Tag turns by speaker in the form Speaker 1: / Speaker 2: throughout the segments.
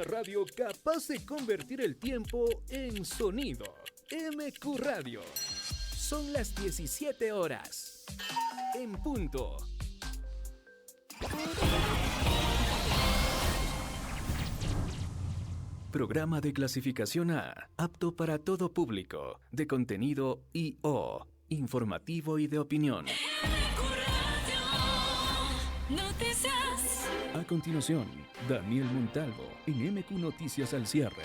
Speaker 1: una radio capaz de convertir el tiempo en sonido. MQ Radio. Son las 17 horas. En punto. Programa de clasificación A, apto para todo público, de contenido I.O., informativo y de opinión. A continuación, Daniel Montalvo en MQ Noticias al cierre.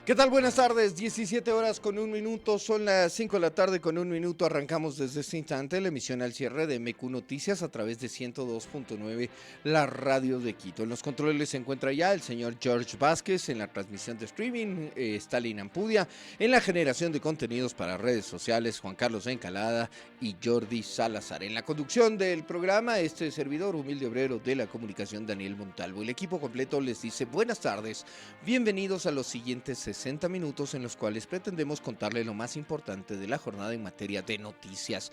Speaker 2: ¿Qué tal? Buenas tardes, 17 horas con 1 minuto, son las 5 de la tarde con 1 minuto, arrancamos desde este instante la emisión al cierre de MQ Noticias a través de 102.9, la radio de Quito. En los controles se encuentra ya el señor George Vázquez, en la transmisión de streaming, Stalin Ampudia, en la generación de contenidos para redes sociales, Juan Carlos Encalada y Jordi Salazar. En la conducción del programa, este servidor, humilde obrero de la comunicación, Daniel Montalvo. El equipo completo les dice buenas tardes, bienvenidos a los siguientes 60 minutos en los cuales pretendemos contarle lo más importante de la jornada en materia de noticias.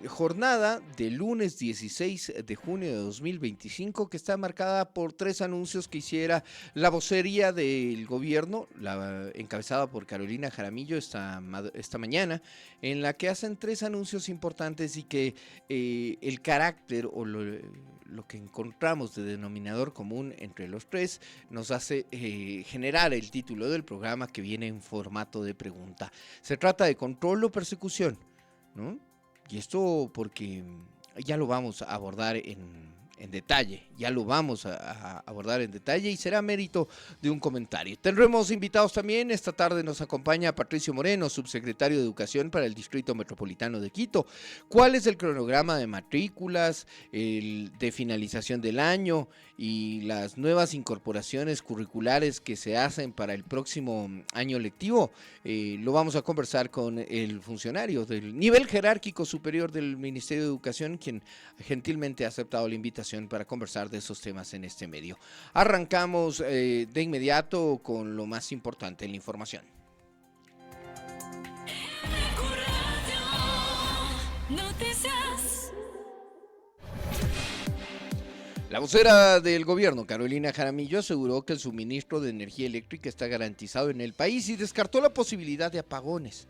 Speaker 2: Jornada de lunes 16 de junio de 2025 que está marcada por 3 anuncios que hiciera la vocería del gobierno, encabezada por Carolina Jaramillo esta mañana, en la que hacen 3 anuncios importantes y que el carácter o lo que encontramos de denominador común entre los 3 nos hace generar el título del programa, que viene en formato de pregunta. Se trata de control o persecución, ¿no? Y esto porque ya lo vamos a abordar en detalle, y será mérito de un comentario. Tendremos invitados también. Esta tarde nos acompaña Patricio Moreno, subsecretario de Educación para el Distrito Metropolitano de Quito. ¿Cuál es el cronograma de matrículas, de finalización del año y las nuevas incorporaciones curriculares que se hacen para el próximo año lectivo? Lo vamos a conversar con el funcionario del nivel jerárquico superior del Ministerio de Educación, quien gentilmente ha aceptado la invitación para conversar de esos temas en este medio. Arrancamos de inmediato con lo más importante en la información. La vocera del gobierno, Carolina Jaramillo, aseguró que el suministro de energía eléctrica está garantizado en el país y descartó la posibilidad de apagones.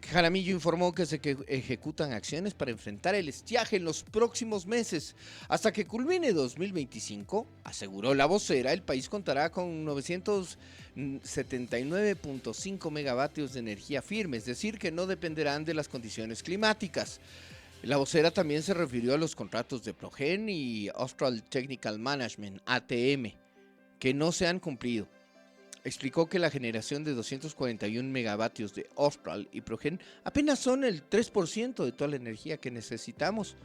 Speaker 2: Jaramillo informó que se ejecutan acciones para enfrentar el estiaje en los próximos meses. Hasta que culmine 2025, aseguró la vocera, el país contará con 979.5 megavatios de energía firme, es decir, que no dependerán de las condiciones climáticas. La vocera también se refirió a los contratos de Progen y Austral Technical Management, ATM, que no se han cumplido. Explicó que la generación de 241 megavatios de Austral y Progen apenas son el 3% de toda la energía que necesitamos.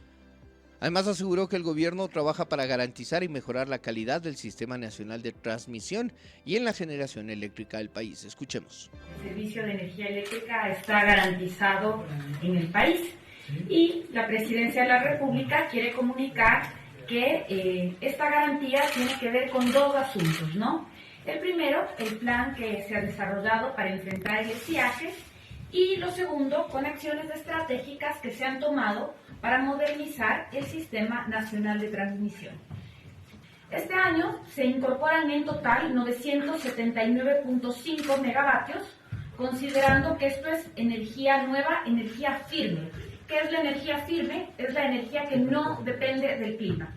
Speaker 2: Además, aseguró que el gobierno trabaja para garantizar y mejorar la calidad del Sistema Nacional de Transmisión y en la generación eléctrica del país. Escuchemos.
Speaker 3: El servicio de energía eléctrica está garantizado en el país y la Presidencia de la República quiere comunicar que esta garantía tiene que ver con 2 asuntos, ¿no? El primero, el plan que se ha desarrollado para enfrentar el estiaje, y lo segundo, con acciones estratégicas que se han tomado para modernizar el Sistema Nacional de Transmisión. Este año se incorporan en total 979.5 megavatios, considerando que esto es energía nueva, energía firme. ¿Qué es la energía firme? Es la energía que no depende del clima.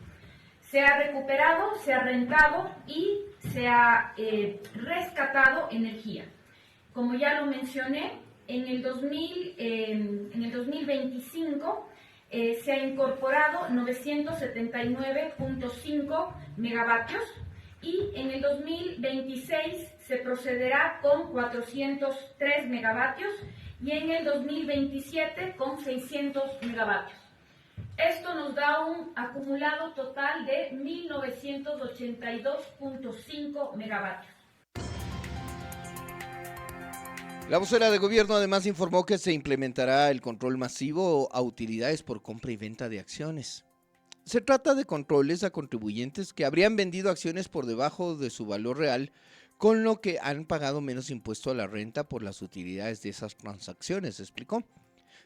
Speaker 3: Se ha recuperado, se ha rentado y se ha rescatado energía. Como ya lo mencioné, en el 2025 se ha incorporado 979.5 megavatios y en el 2026 se procederá con 403 megavatios y en el 2027 con 600 megavatios. Esto nos da un acumulado total de 1982.5 megavatios.
Speaker 2: La vocera de gobierno además informó que se implementará el control masivo a utilidades por compra y venta de acciones. Se trata de controles a contribuyentes que habrían vendido acciones por debajo de su valor real, con lo que han pagado menos impuesto a la renta por las utilidades de esas transacciones, explicó.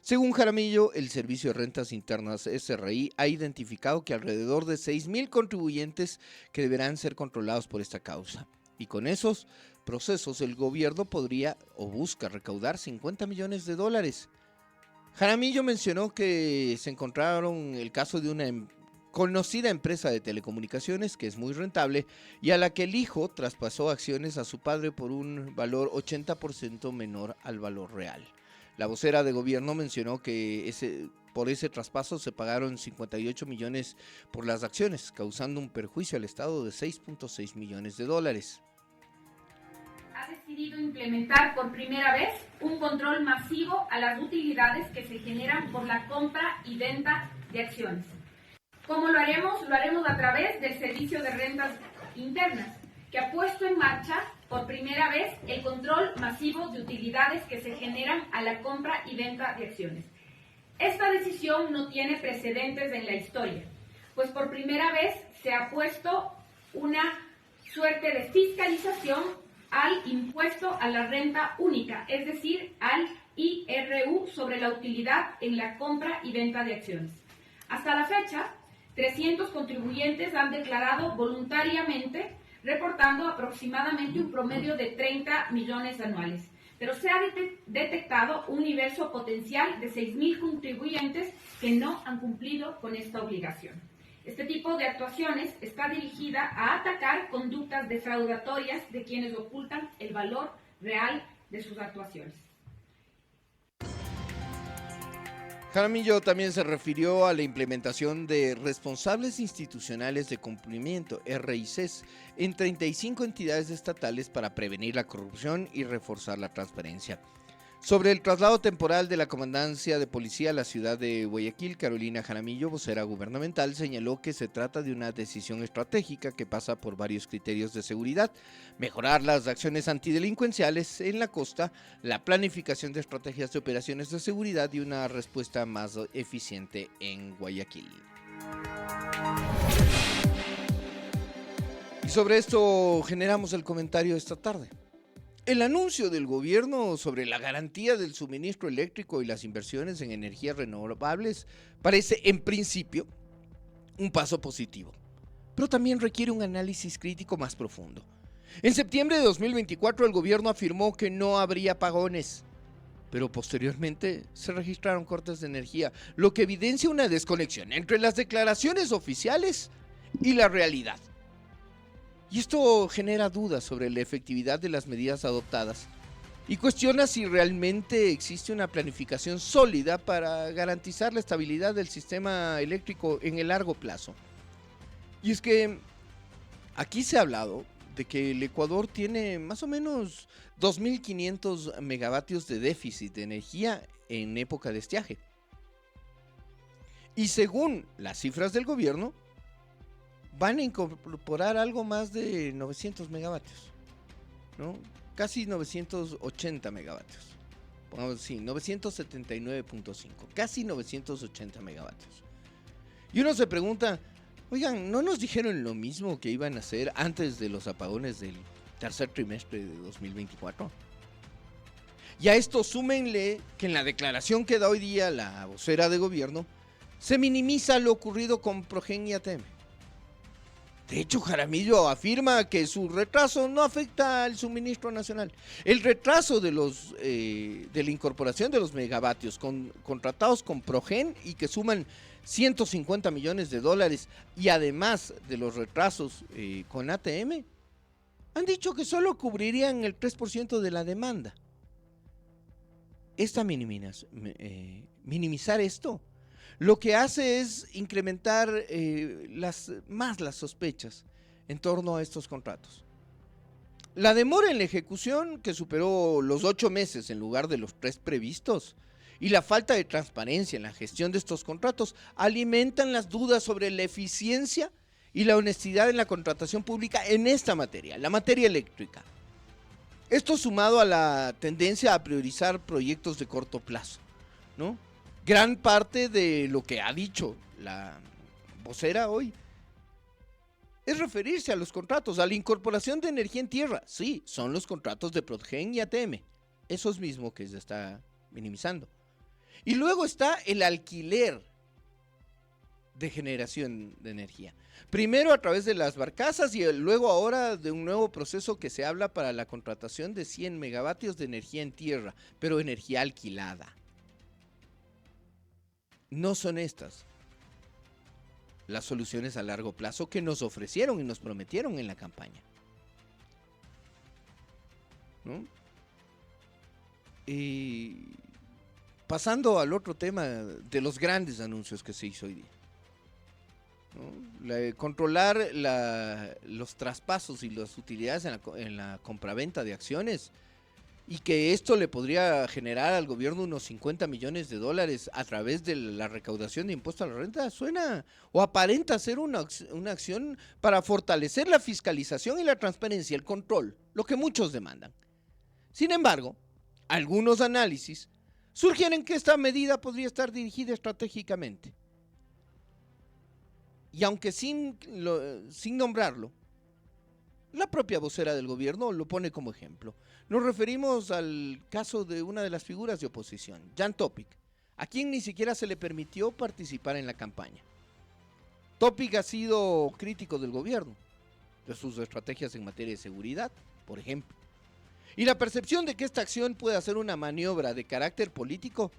Speaker 2: Según Jaramillo, el Servicio de Rentas Internas SRI ha identificado que alrededor de 6,000 contribuyentes que deberán ser controlados por esta causa. Y con esos procesos el gobierno podría o busca recaudar $50 millones. Jaramillo mencionó que se encontraron el caso de una conocida empresa de telecomunicaciones que es muy rentable y a la que el hijo traspasó acciones a su padre por un valor 80% menor al valor real. La vocera de gobierno mencionó que por ese traspaso se pagaron 58 millones por las acciones, causando un perjuicio al Estado de $6.6 millones.
Speaker 3: Ha decidido implementar por primera vez un control masivo a las utilidades que se generan por la compra y venta de acciones. ¿Cómo lo haremos? Lo haremos a través del Servicio de Rentas Internas, que ha puesto en marcha por primera vez el control masivo de utilidades que se generan a la compra y venta de acciones. Esta decisión no tiene precedentes en la historia, pues por primera vez se ha puesto una suerte de fiscalización al impuesto a la renta única, es decir, al IRU sobre la utilidad en la compra y venta de acciones. Hasta la fecha, 300 contribuyentes han declarado voluntariamente, reportando aproximadamente un promedio de 30 millones anuales. Pero se ha detectado un universo potencial de 6,000 contribuyentes que no han cumplido con esta obligación. Este tipo de actuaciones está dirigida a atacar conductas defraudatorias de quienes ocultan el valor real de sus actuaciones.
Speaker 2: Jaramillo también se refirió a la implementación de responsables institucionales de cumplimiento, RICs, en 35 entidades estatales para prevenir la corrupción y reforzar la transparencia. Sobre el traslado temporal de la Comandancia de Policía a la ciudad de Guayaquil, Carolina Jaramillo, vocera gubernamental, señaló que se trata de una decisión estratégica que pasa por varios criterios de seguridad: mejorar las acciones antidelincuenciales en la costa, la planificación de estrategias de operaciones de seguridad y una respuesta más eficiente en Guayaquil. Y sobre esto generamos el comentario esta tarde. El anuncio del gobierno sobre la garantía del suministro eléctrico y las inversiones en energías renovables parece, en principio, un paso positivo, pero también requiere un análisis crítico más profundo. En septiembre de 2024 el gobierno afirmó que no habría apagones, pero posteriormente se registraron cortes de energía, lo que evidencia una desconexión entre las declaraciones oficiales y la realidad. Y esto genera dudas sobre la efectividad de las medidas adoptadas y cuestiona si realmente existe una planificación sólida para garantizar la estabilidad del sistema eléctrico en el largo plazo. Y es que aquí se ha hablado de que el Ecuador tiene más o menos 2.500 megavatios de déficit de energía en época de estiaje. Y según las cifras del gobierno, van a incorporar algo más de 900 megavatios, ¿no? Casi 980 megavatios. Pongamos así, 979.5, casi 980 megavatios. Y uno se pregunta, oigan, ¿no nos dijeron lo mismo que iban a hacer antes de los apagones del tercer trimestre de 2024? Y a esto súmenle que en la declaración que da hoy día la vocera de gobierno, se minimiza lo ocurrido con Progen y ATM. De hecho, Jaramillo afirma que su retraso no afecta al suministro nacional. El retraso de la incorporación de los megavatios contratados con Progen y que suman $150 millones y además de los retrasos con ATM, han dicho que solo cubrirían el 3% de la demanda. Minimizar esto lo que hace es incrementar las sospechas en torno a estos contratos. La demora en la ejecución, que superó los 8 meses en lugar de los 3 previstos, y la falta de transparencia en la gestión de estos contratos alimentan las dudas sobre la eficiencia y la honestidad en la contratación pública en esta materia, la materia eléctrica. Esto sumado a la tendencia a priorizar proyectos de corto plazo, ¿no? Gran parte de lo que ha dicho la vocera hoy, es referirse a los contratos, a la incorporación de energía en tierra. Sí, son los contratos de Prodgen y ATM, esos mismos que se está minimizando. Y luego está el alquiler de generación de energía. Primero a través de las barcazas y luego ahora de un nuevo proceso que se habla para la contratación de 100 megavatios de energía en tierra, pero energía alquilada. No son estas las soluciones a largo plazo que nos ofrecieron y nos prometieron en la campaña, ¿no? Y pasando al otro tema de los grandes anuncios que se hizo hoy día, ¿no? Controlar los traspasos y las utilidades en la compraventa de acciones, y que esto le podría generar al gobierno unos 50 millones de dólares a través de la recaudación de impuesto a la renta, suena o aparenta ser una acción para fortalecer la fiscalización y la transparencia, el control, lo que muchos demandan. Sin embargo, algunos análisis sugieren que esta medida podría estar dirigida estratégicamente. Y aunque sin nombrarlo, la propia vocera del gobierno lo pone como ejemplo. Nos referimos al caso de una de las figuras de oposición, Jan Topic, a quien ni siquiera se le permitió participar en la campaña. Topic ha sido crítico del gobierno, de sus estrategias en materia de seguridad, por ejemplo. Y la percepción de que esta acción puede ser una maniobra de carácter político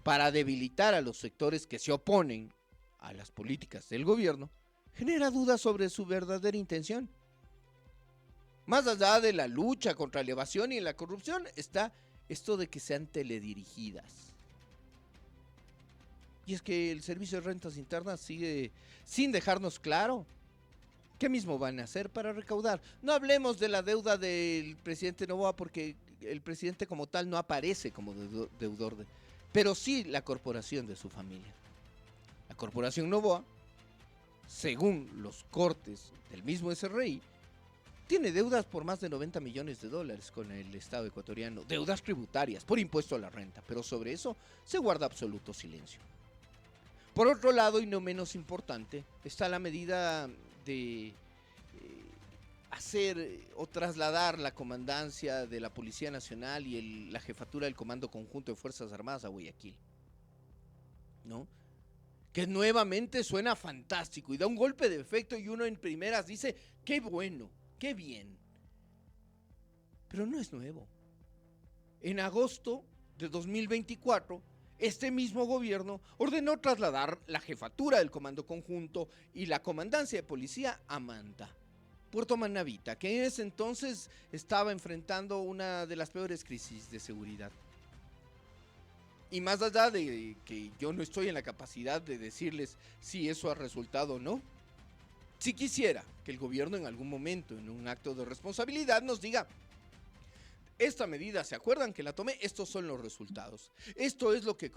Speaker 2: para debilitar a los sectores que se oponen a las políticas del gobierno genera dudas sobre su verdadera intención. Más allá de la lucha contra la evasión y la corrupción está esto de que sean teledirigidas. Y es que el Servicio de Rentas Internas sigue sin dejarnos claro qué mismo van a hacer para recaudar. No hablemos de la deuda del presidente Noboa, porque el presidente como tal no aparece como deudor, pero sí la corporación de su familia. La corporación Noboa, según los cortes del mismo SRI, tiene deudas por más de 90 millones de dólares con el Estado ecuatoriano, deudas tributarias por impuesto a la renta, pero sobre eso se guarda absoluto silencio. Por otro lado, y no menos importante, está la medida de hacer o trasladar la comandancia de la Policía Nacional y la jefatura del Comando Conjunto de Fuerzas Armadas a Guayaquil, ¿no? Que nuevamente suena fantástico y da un golpe de efecto y uno en primeras dice, qué bueno, qué bien. Pero no es nuevo. En agosto de 2024, este mismo gobierno ordenó trasladar la jefatura del Comando Conjunto y la comandancia de policía a Manta, Puerto Manavita, que en ese entonces estaba enfrentando una de las peores crisis de seguridad. Y más allá de que yo no estoy en la capacidad de decirles si eso ha resultado o no, si quisiera que el gobierno en algún momento, en un acto de responsabilidad, nos diga, esta medida, ¿se acuerdan que la tomé? Estos son los resultados. Esto es lo que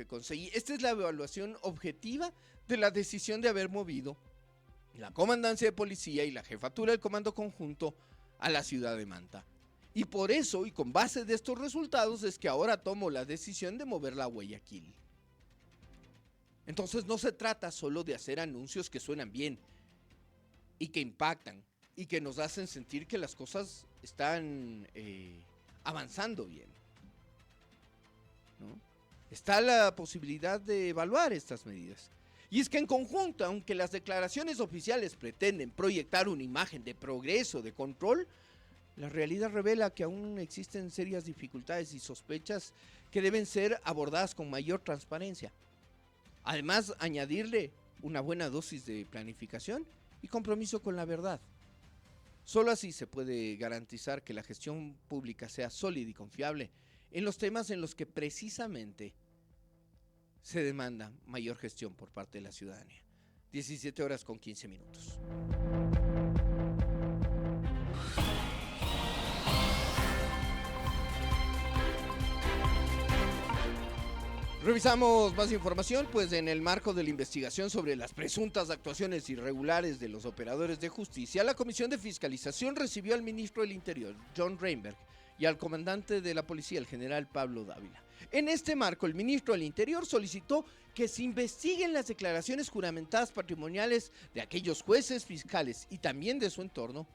Speaker 2: conseguí. Esta es la evaluación objetiva de la decisión de haber movido la comandancia de policía y la jefatura del Comando Conjunto a la ciudad de Manta. Y por eso, y con base de estos resultados, es que ahora tomo la decisión de moverla a Guayaquil. Entonces no se trata solo de hacer anuncios que suenan bien y que impactan y que nos hacen sentir que las cosas están avanzando bien, ¿no? Está la posibilidad de evaluar estas medidas. Y es que en conjunto, aunque las declaraciones oficiales pretenden proyectar una imagen de progreso, de control, la realidad revela que aún existen serias dificultades y sospechas que deben ser abordadas con mayor transparencia. Además, añadirle una buena dosis de planificación y compromiso con la verdad. Solo así se puede garantizar que la gestión pública sea sólida y confiable en los temas en los que precisamente se demanda mayor gestión por parte de la ciudadanía. 17:15. Revisamos más información, pues en el marco de la investigación sobre las presuntas actuaciones irregulares de los operadores de justicia, la Comisión de Fiscalización recibió al ministro del Interior, John Reinberg, y al comandante de la policía, el general Pablo Dávila. En este marco, el ministro del Interior solicitó que se investiguen las declaraciones juramentadas patrimoniales de aquellos jueces, fiscales y también de su entorno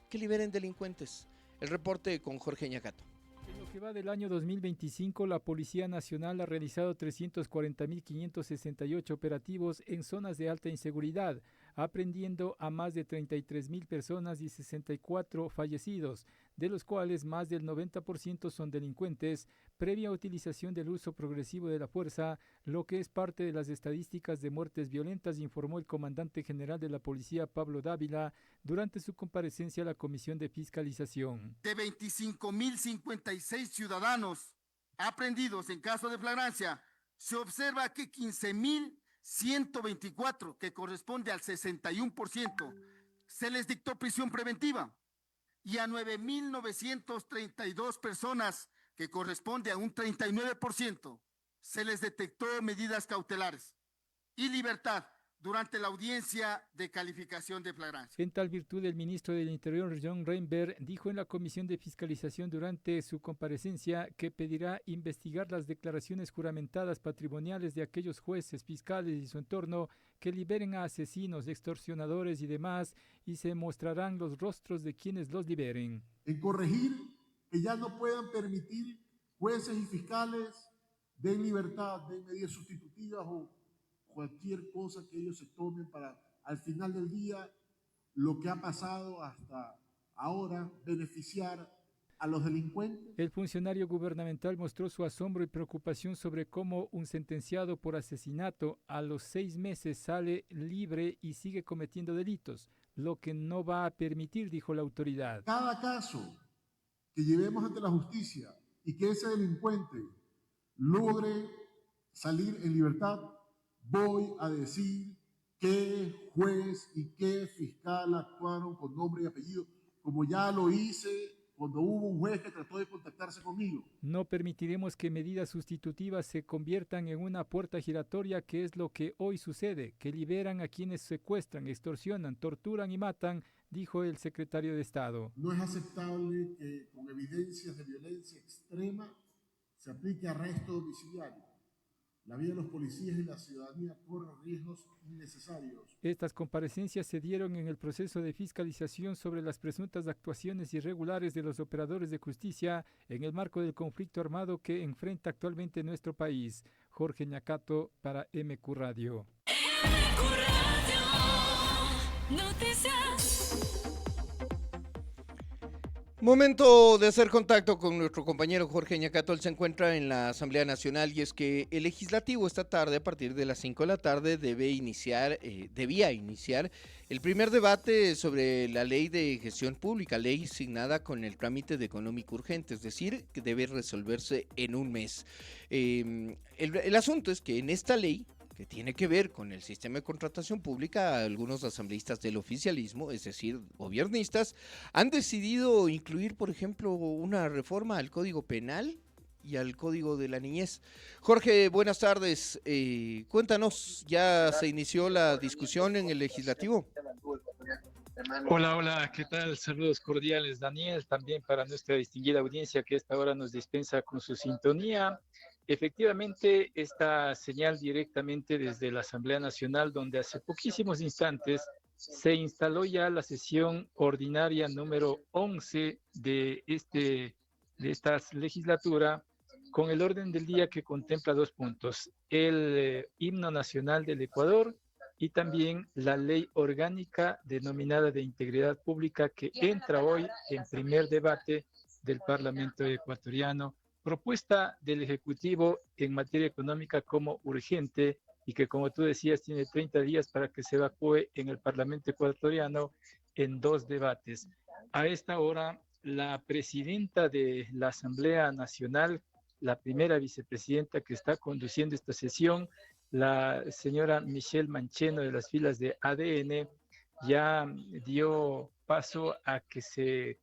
Speaker 2: que liberen delincuentes. El reporte con Jorge Ñacato.
Speaker 4: En lo que va del año 2025, la Policía Nacional ha realizado 340.568 operativos en zonas de alta inseguridad, aprendiendo a más de 33.000 personas y 64 fallecidos, de los cuales más del 90% son delincuentes, previa utilización del uso progresivo de la fuerza, lo que es parte de las estadísticas de muertes violentas, informó el comandante general de la Policía, Pablo Dávila, durante su comparecencia a la Comisión de Fiscalización.
Speaker 5: De 25.056 ciudadanos aprehendidos en caso de flagrancia, se observa que 15.124, que corresponde al 61%, se les dictó prisión preventiva, y a 9.932 personas, que corresponde a un 39%, se les detectó medidas cautelares y libertad durante la audiencia de calificación de flagrancia.
Speaker 4: En tal virtud, el ministro del Interior, John Reinberg, dijo en la Comisión de Fiscalización durante su comparecencia que pedirá investigar las declaraciones juramentadas patrimoniales de aquellos jueces, fiscales y su entorno que liberen a asesinos, extorsionadores y demás, y se mostrarán los rostros de quienes los liberen.
Speaker 6: En corregir que ya no puedan permitir jueces y fiscales den libertad, den medidas sustitutivas o cualquier cosa que ellos se tomen para, al final del día, lo que ha pasado hasta ahora, beneficiar a los delincuentes.
Speaker 4: El funcionario gubernamental mostró su asombro y preocupación sobre cómo un sentenciado por asesinato a los 6 meses sale libre y sigue cometiendo delitos, lo que no va a permitir, dijo la autoridad.
Speaker 6: Cada caso que llevemos ante la justicia y que ese delincuente logre salir en libertad, voy a decir qué juez y qué fiscal actuaron con nombre y apellido, como ya lo hice cuando hubo un juez que trató de contactarse conmigo.
Speaker 4: No permitiremos que medidas sustitutivas se conviertan en una puerta giratoria, que es lo que hoy sucede, que liberan a quienes secuestran, extorsionan, torturan y matan, dijo el secretario de Estado.
Speaker 6: No es aceptable que con evidencias de violencia extrema se aplique arresto domiciliario. La vida de los policías y la ciudadanía corre riesgos innecesarios.
Speaker 4: Estas comparecencias se dieron en el proceso de fiscalización sobre las presuntas actuaciones irregulares de los operadores de justicia en el marco del conflicto armado que enfrenta actualmente nuestro país. Jorge Ñacato para MQ Radio.
Speaker 7: MQ Radio Noticias.
Speaker 2: Momento de hacer contacto con nuestro compañero Jorge Ñacato. Él se encuentra en la Asamblea Nacional y es que el legislativo esta tarde, a partir de las 5 de la tarde, debía iniciar el primer debate sobre la ley de gestión pública, ley asignada con el trámite de económico urgente, es decir, que debe resolverse en un mes. El asunto es que en esta ley, que tiene que ver con el sistema de contratación pública, algunos asambleístas del oficialismo, es decir, gobiernistas, han decidido incluir, por ejemplo, una reforma al Código Penal y al Código de la Niñez. Jorge, buenas tardes. Cuéntanos, ¿ya se inició la discusión en el legislativo?
Speaker 8: Hola, ¿qué tal? Saludos cordiales, Daniel, también para nuestra distinguida audiencia que a esta hora nos dispensa con su sintonía. Efectivamente, esta señal directamente desde la Asamblea Nacional, donde hace poquísimos instantes se instaló ya la sesión ordinaria número 11 de esta legislatura, con el orden del día que contempla 2 puntos: el himno nacional del Ecuador y también la ley orgánica denominada de integridad pública, que entra hoy en primer debate del Parlamento ecuatoriano, propuesta del Ejecutivo en materia económica como urgente y que, como tú decías, tiene 30 días para que se evacúe en el Parlamento ecuatoriano en 2 debates. A esta hora, la presidenta de la Asamblea Nacional, la primera vicepresidenta que está conduciendo esta sesión, la señora Michelle Mancheno, de las filas de ADN, ya dio paso a que se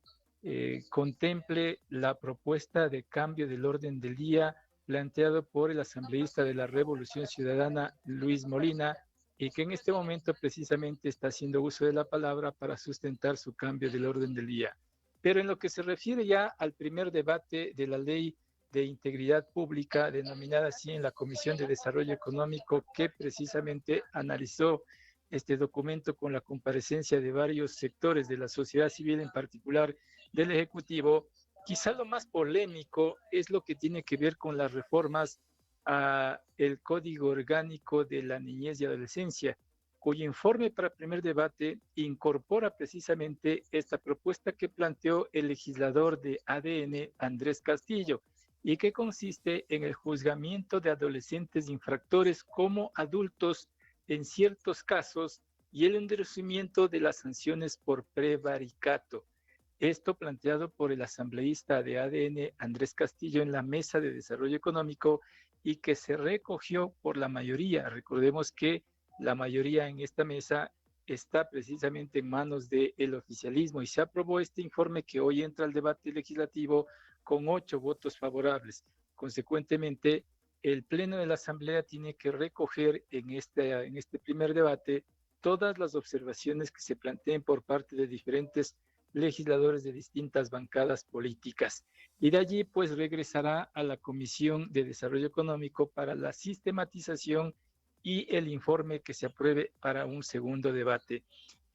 Speaker 8: contemple la propuesta de cambio del orden del día planteado por el asambleísta de la Revolución Ciudadana, Luis Molina, y que en este momento precisamente está haciendo uso de la palabra para sustentar su cambio del orden del día. Pero en lo que se refiere ya al primer debate de la ley de Integridad Pública, denominada así en la Comisión de Desarrollo Económico, que precisamente analizó este documento con la comparecencia de varios sectores de la sociedad civil, en particular del Ejecutivo. Quizá lo más polémico es lo que tiene que ver con las reformas al Código Orgánico de la Niñez y Adolescencia, cuyo informe para primer debate incorpora precisamente esta propuesta que planteó el legislador de ADN, Andrés Castillo, y que consiste en el juzgamiento de adolescentes infractores como adultos en ciertos casos y el endurecimiento de las sanciones por prevaricato. Esto planteado por el asambleísta de ADN, Andrés Castillo, en la Mesa de Desarrollo Económico, y que se recogió por la mayoría. Recordemos que la mayoría en esta mesa está precisamente en manos del oficialismo, y se aprobó este informe que hoy entra al debate legislativo con 8 votos favorables. Consecuentemente, el Pleno de la Asamblea tiene que recoger en este primer debate todas las observaciones que se planteen por parte de diferentes legisladores de distintas bancadas políticas. Y de allí, pues, regresará a la Comisión de Desarrollo Económico para la sistematización y el informe que se apruebe para un segundo debate.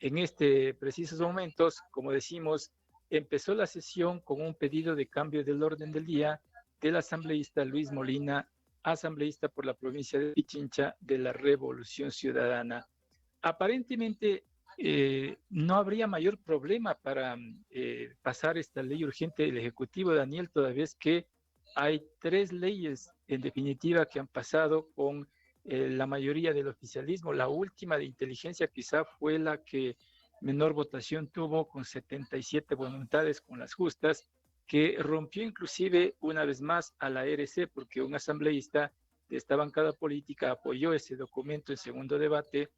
Speaker 8: En este precisos momentos, como decimos, empezó la sesión con un pedido de cambio del orden del día del asambleísta Luis Molina, asambleísta por la provincia de Pichincha de la Revolución Ciudadana. Aparentemente, no habría mayor problema para pasar esta ley urgente del Ejecutivo, Daniel, toda vez que hay 3 leyes en definitiva que han pasado con la mayoría del oficialismo. La última de inteligencia quizá fue la que menor votación tuvo, con 77 voluntades, con las justas, que rompió inclusive una vez más a la RC, porque un asambleísta de esta bancada política apoyó ese documento en segundo debate,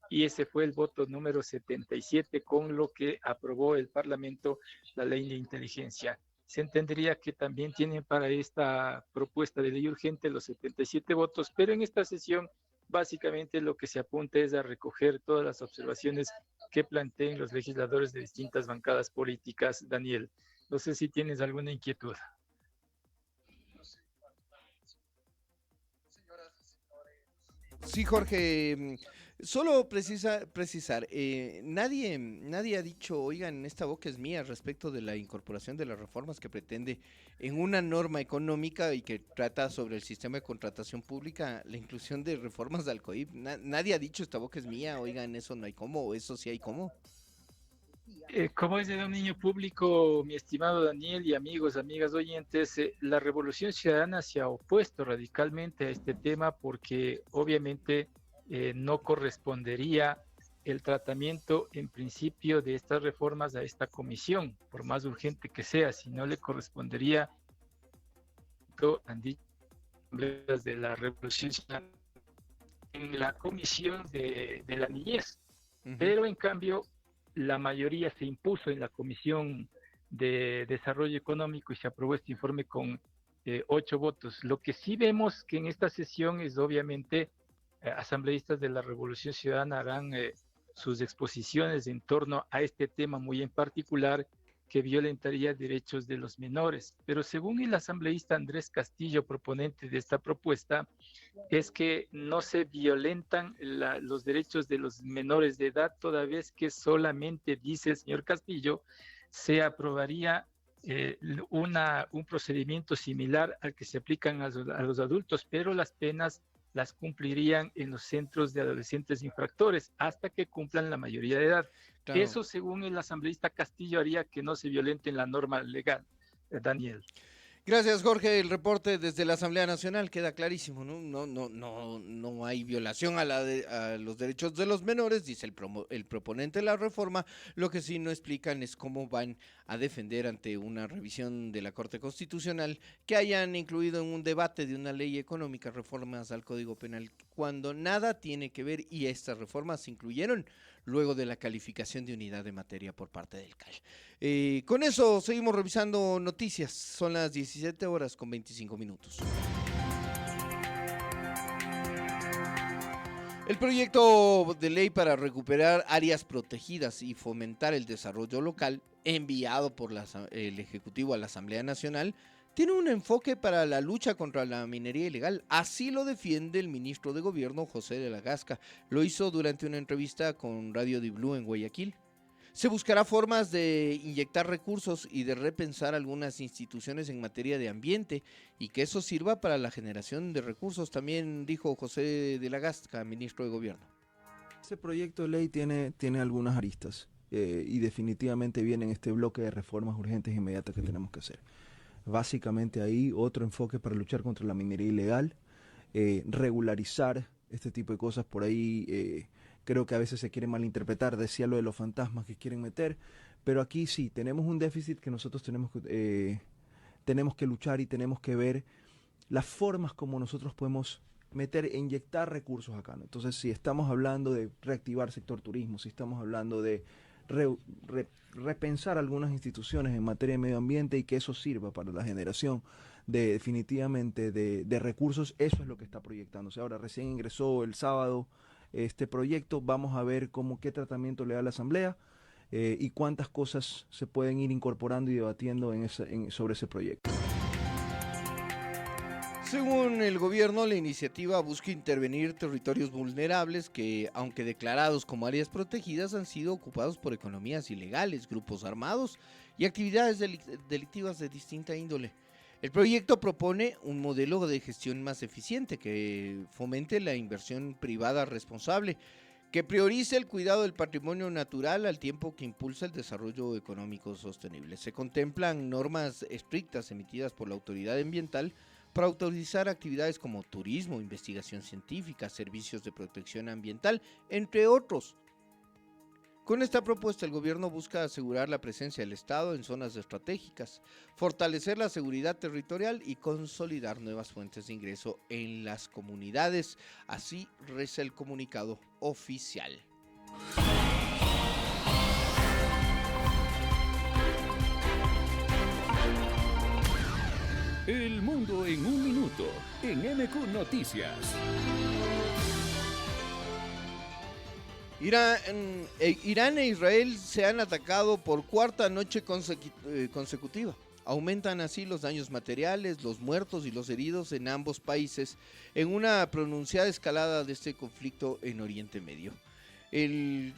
Speaker 8: y ese fue el voto número 77, con lo que aprobó el Parlamento la ley de inteligencia. Se entendería que también tienen para esta propuesta de ley urgente los 77 votos, pero en esta sesión básicamente lo que se apunta es a recoger todas las observaciones que planteen los legisladores de distintas bancadas políticas. Daniel, no sé si tienes alguna inquietud.
Speaker 2: Sí, Jorge, solo precisar, nadie ha dicho, oigan, esta boca es mía, respecto de la incorporación de las reformas que pretende en una norma económica y que trata sobre el sistema de contratación pública, la inclusión de reformas del COIP. Nadie ha dicho, esta boca es mía, oigan, eso no hay cómo, o eso sí hay cómo.
Speaker 8: Como es de dominio público, mi estimado Daniel y amigos, amigas oyentes, la Revolución Ciudadana se ha opuesto radicalmente a este tema, porque obviamente no correspondería el tratamiento en principio de estas reformas a esta comisión, por más urgente que sea, si no le correspondería, han dicho de la Revolución Ciudadana, en la comisión de la niñez. Pero en cambio la mayoría se impuso en la Comisión de Desarrollo Económico y se aprobó este informe con 8 votos. Lo que sí vemos que en esta sesión es obviamente asambleístas de la Revolución Ciudadana harán sus exposiciones en torno a este tema muy en particular, que violentaría derechos de los menores. Pero según el asambleísta Andrés Castillo, proponente de esta propuesta, es que no se violentan los derechos de los menores de edad, toda vez que solamente, dice el señor Castillo, se aprobaría un procedimiento similar al que se aplican a los adultos, pero las penas las cumplirían en los centros de adolescentes infractores hasta que cumplan la mayoría de edad. Claro. Eso, según el asambleísta Castillo, haría que no se violente la norma legal. Daniel.
Speaker 2: Gracias, Jorge. El reporte desde la Asamblea Nacional queda clarísimo, ¿no? No hay violación a los derechos de los menores, dice el proponente de la reforma. Lo que sí no explican es cómo van a defender ante una revisión de la Corte Constitucional que hayan incluido en un debate de una ley económica reformas al Código Penal, cuando nada tiene que ver, y estas reformas se incluyeron luego de la calificación de unidad de materia por parte del CAL. Con eso seguimos revisando noticias. Son las 17:25. El proyecto de ley para recuperar áreas protegidas y fomentar el desarrollo local, enviado por el Ejecutivo a la Asamblea Nacional, tiene un enfoque para la lucha contra la minería ilegal. Así lo defiende el ministro de Gobierno, José de la Gasca. Lo hizo durante una entrevista con Radio Di Blue en Guayaquil. Se buscará formas de inyectar recursos y de repensar algunas instituciones en materia de ambiente y que eso sirva para la generación de recursos, también dijo José de la Gasca, ministro de Gobierno.
Speaker 9: Ese proyecto de ley tiene algunas aristas y definitivamente viene en este bloque de reformas urgentes e inmediatas que tenemos que hacer. Básicamente ahí otro enfoque para luchar contra la minería ilegal, regularizar este tipo de cosas por ahí. Creo que a veces se quiere malinterpretar, decía lo de los fantasmas que quieren meter, pero aquí sí, tenemos un déficit que nosotros tenemos que luchar y tenemos que ver las formas como nosotros podemos inyectar recursos acá, ¿no? Entonces, si estamos hablando de reactivar sector turismo, si estamos hablando de repensar algunas instituciones en materia de medio ambiente y que eso sirva para la generación definitivamente de recursos, eso es lo que está proyectándose. Ahora, recién ingresó el sábado este proyecto, vamos a ver qué tratamiento le da la Asamblea y cuántas cosas se pueden ir incorporando y debatiendo sobre ese proyecto.
Speaker 2: Según el gobierno, la iniciativa busca intervenir territorios vulnerables que, aunque declarados como áreas protegidas, han sido ocupados por economías ilegales, grupos armados y actividades delictivas de distinta índole. El proyecto propone un modelo de gestión más eficiente que fomente la inversión privada responsable, que priorice el cuidado del patrimonio natural al tiempo que impulsa el desarrollo económico sostenible. Se contemplan normas estrictas emitidas por la autoridad ambiental para autorizar actividades como turismo, investigación científica, servicios de protección ambiental, entre otros. Con esta propuesta, el gobierno busca asegurar la presencia del Estado en zonas estratégicas, fortalecer la seguridad territorial y consolidar nuevas fuentes de ingreso en las comunidades. Así reza el comunicado oficial.
Speaker 1: El mundo en un minuto, en MQ Noticias.
Speaker 2: Irán e Israel se han atacado por cuarta noche consecutiva. Aumentan así los daños materiales, los muertos y los heridos en ambos países en una pronunciada escalada de este conflicto en Oriente Medio. El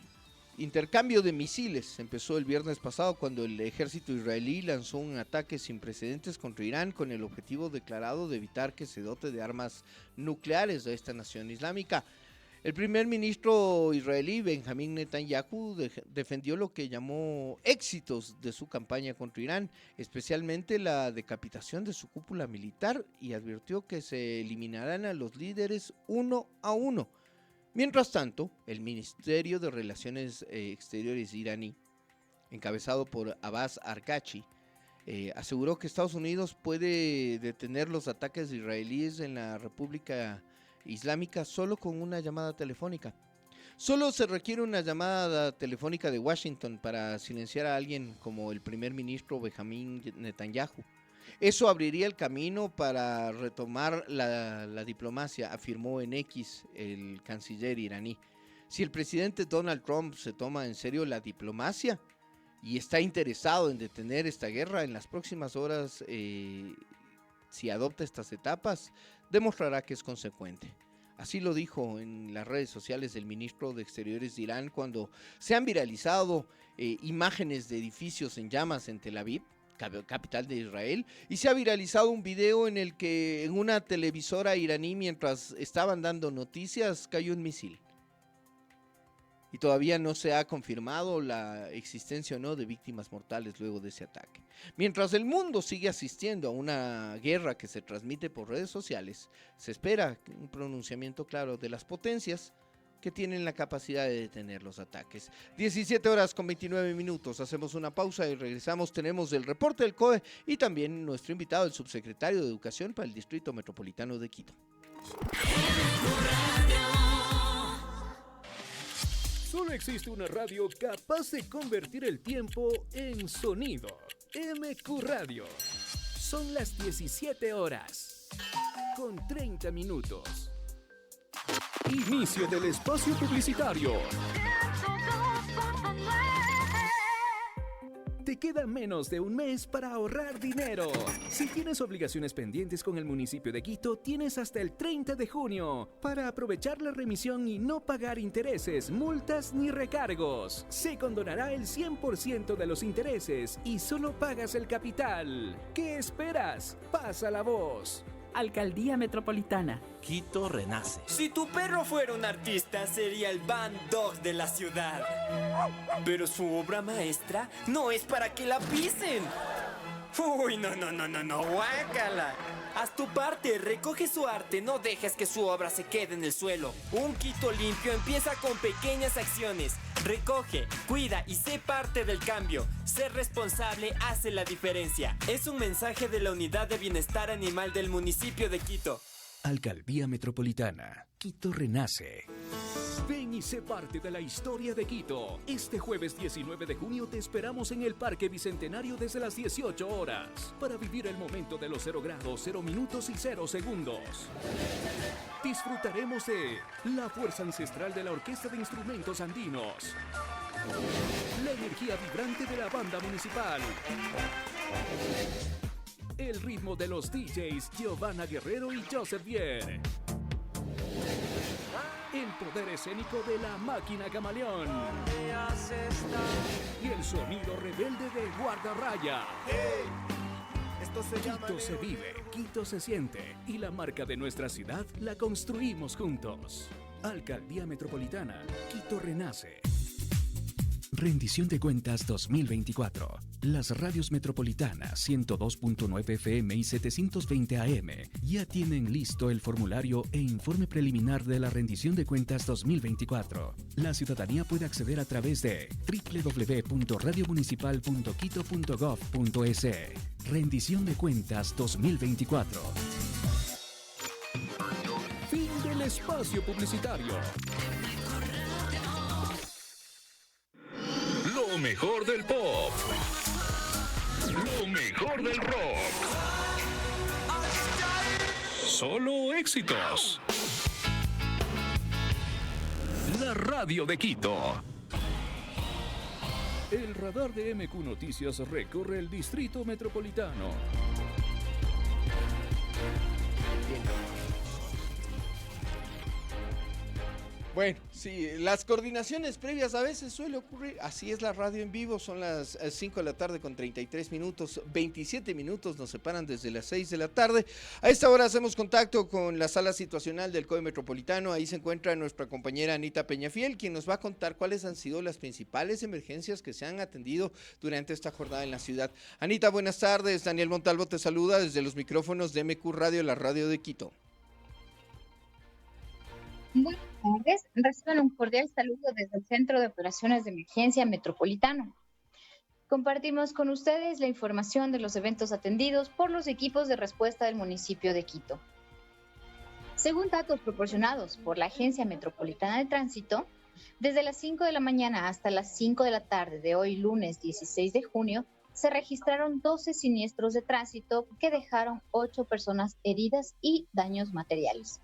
Speaker 2: intercambio de misiles empezó el viernes pasado cuando el ejército israelí lanzó un ataque sin precedentes contra Irán con el objetivo declarado de evitar que se dote de armas nucleares a esta nación islámica. El primer ministro israelí, Benjamín Netanyahu, defendió lo que llamó éxitos de su campaña contra Irán, especialmente la decapitación de su cúpula militar, y advirtió que se eliminarán a los líderes uno a uno. Mientras tanto, el Ministerio de Relaciones Exteriores iraní, encabezado por Abbas Araghchi, aseguró que Estados Unidos puede detener los ataques israelíes en la República Islámica solo con una llamada telefónica. Solo se requiere una llamada telefónica de Washington para silenciar a alguien como el primer ministro Benjamín Netanyahu. Eso abriría el camino para retomar la diplomacia, afirmó en X el canciller iraní. Si el presidente Donald Trump se toma en serio la diplomacia y está interesado en detener esta guerra, en las próximas horas, si adopta estas etapas, demostrará que es consecuente. Así lo dijo en las redes sociales el ministro de Exteriores de Irán cuando se han viralizado imágenes de edificios en llamas en Tel Aviv, capital de Israel, y se ha viralizado un video en el que en una televisora iraní, mientras estaban dando noticias, cayó un misil. Y todavía no se ha confirmado la existencia o no de víctimas mortales luego de ese ataque. Mientras el mundo sigue asistiendo a una guerra que se transmite por redes sociales, se espera un pronunciamiento claro de las potencias que tienen la capacidad de detener los ataques. 17:29. Hacemos una pausa y regresamos. Tenemos el reporte del COE y también nuestro invitado, el subsecretario de Educación para el Distrito Metropolitano de Quito.
Speaker 1: Solo existe una radio capaz de convertir el tiempo en sonido. MQ Radio. Son las 17 horas, con 30 minutos. Inicio del espacio publicitario. ¿Te Te queda menos de un mes para ahorrar dinero. Si tienes obligaciones pendientes con el municipio de Quito, tienes hasta el 30 de junio para aprovechar la remisión y no pagar intereses, multas ni recargos. Se condonará el 100% de los intereses y solo pagas el capital. ¿Qué esperas? Pasa la voz.
Speaker 10: Alcaldía Metropolitana.
Speaker 11: Quito renace.
Speaker 12: Si tu perro fuera un artista, sería el Van Dog de la ciudad. Pero su obra maestra no es para que la pisen. Uy, no, guácala. Haz tu parte, recoge su arte, no dejes que su obra se quede en el suelo. Un Quito limpio empieza con pequeñas acciones. Recoge, cuida y sé parte del cambio. Ser responsable hace la diferencia. Es un mensaje de la Unidad de Bienestar Animal del municipio de Quito.
Speaker 1: Alcaldía Metropolitana. Quito renace. Ven y sé parte de la historia de Quito. Este jueves 19 de junio te esperamos en el Parque Bicentenario desde las 18 horas para vivir el momento de los 0 grados, 0 minutos y 0 segundos. Disfrutaremos de la fuerza ancestral de la Orquesta de Instrumentos Andinos, la energía vibrante de la banda municipal, el ritmo de los DJs Giovanna Guerrero y Joseph Vier, el poder escénico de la máquina camaleón y el sonido rebelde de Guardarraya. Quito se vive, Quito se siente y la marca de nuestra ciudad la construimos juntos. Alcaldía Metropolitana, Quito renace. Rendición de cuentas 2024. Las radios metropolitanas 102.9 FM y 720 AM ya tienen listo el formulario e informe preliminar de la rendición de cuentas 2024. La ciudadanía puede acceder a través de www.radiomunicipal.quito.gov.es. Rendición de cuentas 2024. Fin del espacio publicitario.
Speaker 13: Lo mejor del pop. Lo mejor del rock. Solo éxitos. La radio de Quito.
Speaker 1: El radar de MQ Noticias recorre el distrito metropolitano.
Speaker 2: Bueno, sí, las coordinaciones previas a veces suele ocurrir, así es la radio en vivo, son las 5 de la tarde con 33 minutos, 27 minutos nos separan desde las 6 de la tarde. A esta hora hacemos contacto con la sala situacional del COE Metropolitano, ahí se encuentra nuestra compañera Anita Peñafiel, quien nos va a contar cuáles han sido las principales emergencias que se han atendido durante esta jornada en la ciudad. Anita, buenas tardes, Daniel Montalvo te saluda desde los micrófonos de MQ Radio, la radio de Quito.
Speaker 14: Buenas tardes, reciban un cordial saludo desde el Centro de Operaciones de Emergencia Metropolitano. Compartimos con ustedes la información de los eventos atendidos por los equipos de respuesta del municipio de Quito. Según datos proporcionados por la Agencia Metropolitana de Tránsito, desde las 5 de la mañana hasta las 5 de la tarde de hoy, lunes 16 de junio, se registraron 12 siniestros de tránsito que dejaron 8 personas heridas y daños materiales.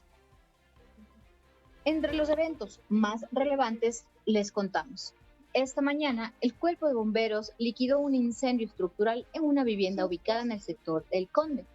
Speaker 14: Entre los eventos más relevantes les contamos. Esta mañana, el Cuerpo de Bomberos liquidó un incendio estructural en una vivienda ubicada en el sector El Conde.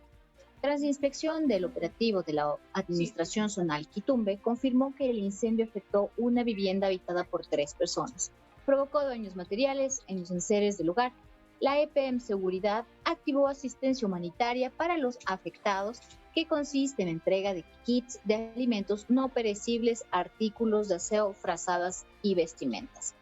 Speaker 14: Tras inspección del operativo de la Administración Zonal Quitumbe, confirmó que el incendio afectó una vivienda habitada por 3 personas. Provocó daños materiales en los enseres del lugar. La EPM Seguridad activó asistencia humanitaria para los afectados, que consiste en entrega de kits de alimentos no perecibles, artículos de aseo, frazadas y vestimentas.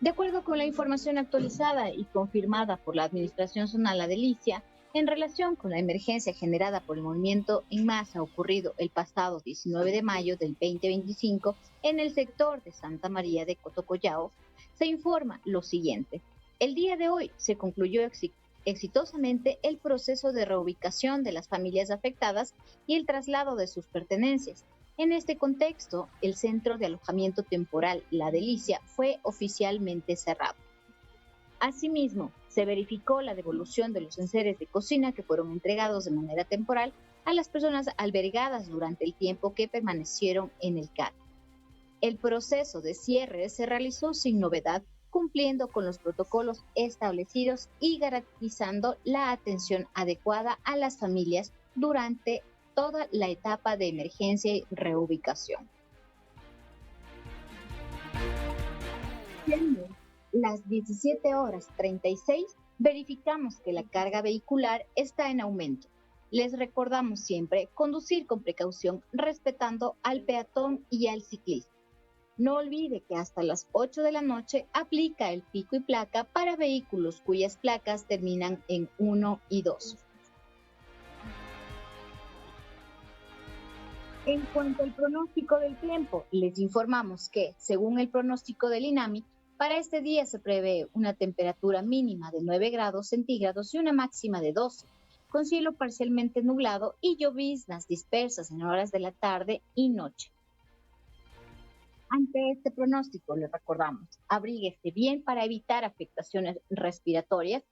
Speaker 14: De acuerdo con la información actualizada y confirmada por la Administración Zonal La Delicia, en relación con la emergencia generada por el movimiento en masa ocurrido el pasado 19 de mayo del 2025 en el sector de Santa María de Cotocollao, se informa lo siguiente. El día de hoy se concluyó exitosamente el proceso de reubicación de las familias afectadas y el traslado de sus pertenencias. En este contexto, el Centro de Alojamiento Temporal La Delicia fue oficialmente cerrado. Asimismo, se verificó la devolución de los enseres de cocina que fueron entregados de manera temporal a las personas albergadas durante el tiempo que permanecieron en el CAT. El proceso de cierre se realizó sin novedad, cumpliendo con los protocolos establecidos y garantizando la atención adecuada a las familias durante toda la etapa de emergencia y reubicación. Siendo las 17:36, verificamos que la carga vehicular está en aumento. Les recordamos siempre conducir con precaución, respetando al peatón y al ciclista. No olvide que hasta las 8 de la noche aplica el pico y placa para vehículos cuyas placas terminan en 1 y 2. En cuanto al pronóstico del tiempo, les informamos que, según el pronóstico del INAMI, para este día se prevé una temperatura mínima de 9 grados centígrados y una máxima de 12, con cielo parcialmente nublado y lloviznas dispersas en horas de la tarde y noche. Ante este pronóstico, les recordamos, abríguese bien para evitar afectaciones respiratorias,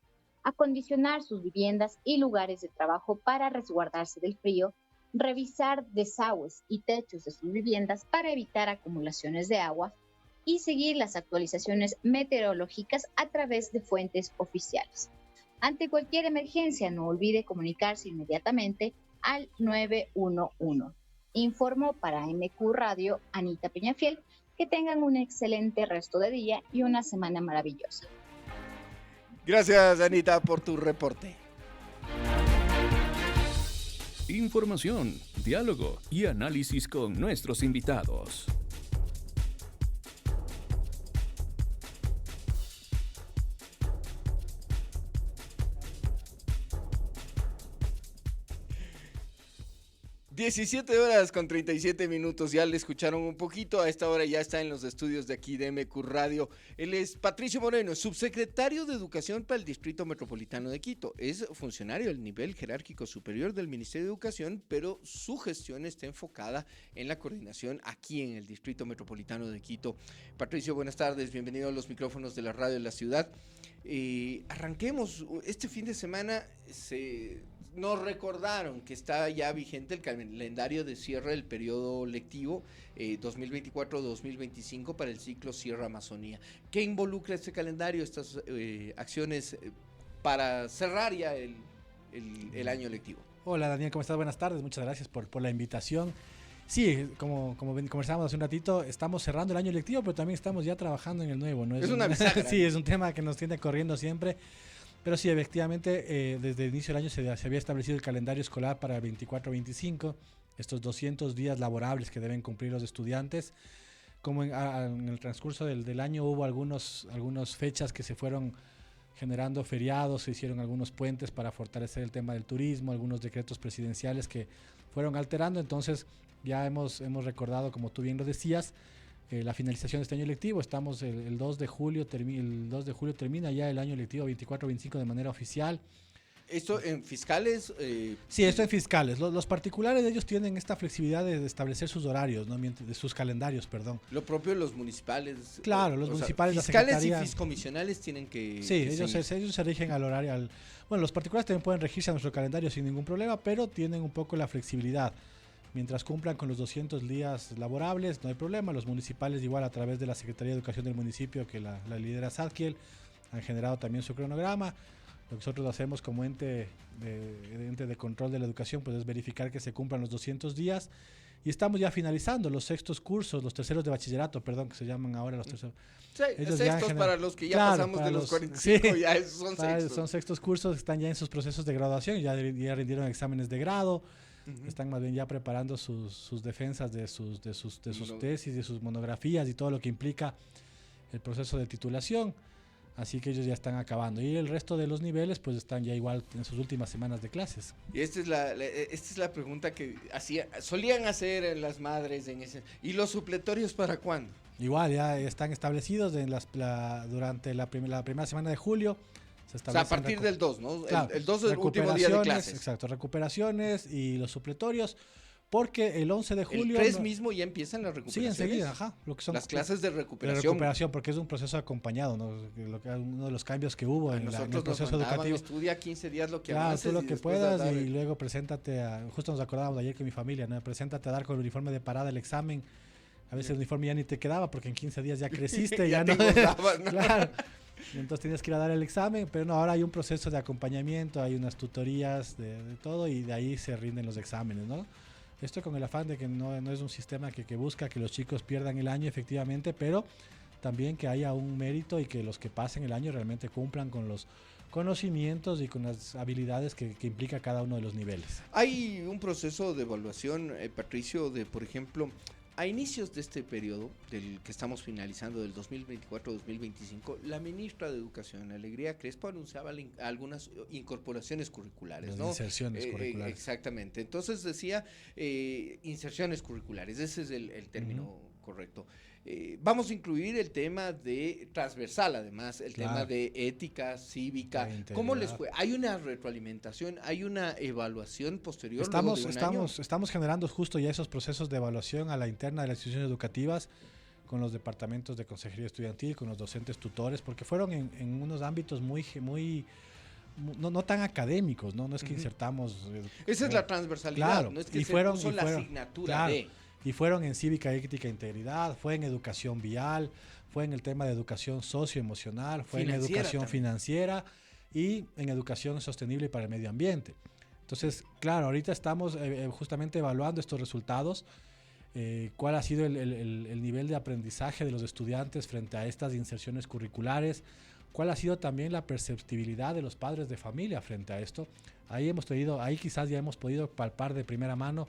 Speaker 14: acondicionar sus viviendas y lugares de trabajo para resguardarse del frío, revisar desagües y techos de sus viviendas para evitar acumulaciones de agua y seguir las actualizaciones meteorológicas a través de fuentes oficiales. Ante cualquier emergencia, no olvide comunicarse inmediatamente al 911. Informó para MQ Radio Anita Peñafiel. Que tengan un excelente resto de día y una semana maravillosa.
Speaker 2: Gracias, Anita, por tu reporte.
Speaker 1: Información, diálogo y análisis con nuestros invitados.
Speaker 2: (17:37) ya le escucharon un poquito. A esta hora ya está en los estudios de aquí de MQ Radio. Él es Patricio Moreno, subsecretario de Educación para el Distrito Metropolitano de Quito. Es funcionario del nivel jerárquico superior del Ministerio de Educación, pero su gestión está enfocada en la coordinación aquí en el Distrito Metropolitano de Quito. Patricio, buenas tardes, bienvenido a los micrófonos de la radio de la ciudad. Arranquemos. Este fin de semana nos recordaron que está ya vigente el calendario de cierre del periodo lectivo 2024-2025 para el ciclo Sierra Amazonía. ¿Qué involucra este calendario, estas acciones para cerrar ya el año lectivo?
Speaker 11: Hola Daniel, ¿cómo estás? Buenas tardes, muchas gracias por la invitación. Sí, como conversábamos hace un ratito, estamos cerrando el año lectivo, pero también estamos ya trabajando en el nuevo, ¿no? Es una bisagra. Sí, es un tema que nos tiene corriendo siempre. Pero sí, efectivamente, desde el inicio del año se había establecido el calendario escolar para el 24-25, estos 200 días laborables que deben cumplir los estudiantes. Como en el transcurso del año hubo algunas fechas que se fueron generando feriados, se hicieron algunos puentes para fortalecer el tema del turismo, algunos decretos presidenciales que fueron alterando. Entonces ya hemos recordado, como tú bien lo decías, la finalización de este año lectivo. Estamos el 2 de julio termina ya el año lectivo 24-25 de manera oficial.
Speaker 2: ¿Esto en fiscales?
Speaker 11: Sí, esto en fiscales. Los particulares, ellos tienen esta flexibilidad de establecer sus horarios, ¿no? De sus calendarios, perdón.
Speaker 2: Lo propio de los municipales.
Speaker 11: Claro, los municipales,
Speaker 2: fiscales y fiscomisionales tienen que...
Speaker 11: Sí, ellos se rigen al horario. Bueno, los particulares también pueden regirse a nuestro calendario sin ningún problema, pero tienen un poco la flexibilidad. Mientras cumplan con los 200 días laborables, no hay problema. Los municipales, igual a través de la Secretaría de Educación del municipio, que la lidera Sadkiel, han generado también su cronograma. Lo que nosotros hacemos como ente de control de la educación, pues es verificar que se cumplan los 200 días. Y estamos ya finalizando los sextos cursos, los terceros de bachillerato, perdón, que se llaman ahora los terceros.
Speaker 2: Sí, sextos para los que ya pasamos de los 45, sí, ya son sextos.
Speaker 11: Son sextos cursos, están ya en sus procesos de graduación, ya rindieron exámenes de grado. Están más bien ya preparando sus defensas de sus tesis, de sus monografías y todo lo que implica el proceso de titulación. Así que ellos ya están acabando. Y el resto de los niveles pues están ya igual en sus últimas semanas de clases.
Speaker 2: Y esta es la pregunta que solían hacer las madres ¿y los supletorios para cuándo?
Speaker 11: Igual ya están establecidos durante la primera semana de julio.
Speaker 2: O sea, a partir del 2, ¿no?
Speaker 11: Claro,
Speaker 2: el 2 es el último día de clases.
Speaker 11: Exacto, recuperaciones y los supletorios, porque el 11 de julio...
Speaker 2: El 3 mismo ya empiezan las recuperaciones.
Speaker 11: Sí, enseguida, ajá.
Speaker 2: Lo que son las clases de recuperación.
Speaker 11: De recuperación, porque es un proceso acompañado, ¿no? Uno de los cambios que hubo en el proceso educativo.
Speaker 2: Estudia 15 días lo que
Speaker 11: avances. Claro, tú lo que puedas y luego preséntate justo nos acordábamos ayer que mi familia, ¿no? Preséntate a dar con el uniforme de parada el examen A veces el uniforme ya ni te quedaba porque en 15 días ya creciste.
Speaker 2: ya
Speaker 11: no.
Speaker 2: te engordabas, ¿no?
Speaker 11: Claro. Entonces tenías que ir a dar el examen, pero no, ahora hay un proceso de acompañamiento, hay unas tutorías de todo y de ahí se rinden los exámenes, ¿no? Esto con el afán de que no es un sistema que busca que los chicos pierdan el año efectivamente, pero también que haya un mérito y que los que pasen el año realmente cumplan con los conocimientos y con las habilidades que implica cada uno de los niveles.
Speaker 2: Hay un proceso de evaluación, Patricio, de por ejemplo, a inicios de este periodo, del que estamos finalizando, del 2024-2025, la ministra de Educación, Alegría Crespo, anunciaba algunas incorporaciones curriculares, ¿no?
Speaker 11: Inserciones curriculares.
Speaker 2: Exactamente. Entonces decía inserciones curriculares, ese es el término correcto. Vamos a incluir el tema de transversal, además, el tema de ética, cívica. ¿Cómo les fue? ¿Hay una retroalimentación? ¿Hay una evaluación posterior?
Speaker 11: Estamos generando justo ya esos procesos de evaluación a la interna de las instituciones educativas con los departamentos de consejería estudiantil, con los docentes tutores, porque fueron en unos ámbitos muy no tan académicos, no es que insertamos...
Speaker 2: Esa es la transversalidad,
Speaker 11: claro,
Speaker 2: no es que
Speaker 11: fueron
Speaker 2: la asignatura
Speaker 11: claro,
Speaker 2: de...
Speaker 11: Y fueron en cívica, ética e integridad, fue en educación vial, fue en el tema de educación socioemocional, fue en educación financiera y en educación sostenible para el medio ambiente. Entonces, claro, ahorita estamos justamente evaluando estos resultados, cuál ha sido el nivel de aprendizaje de los estudiantes frente a estas inserciones curriculares, cuál ha sido también la perceptibilidad de los padres de familia frente a esto. Ahí quizás ya hemos podido palpar de primera mano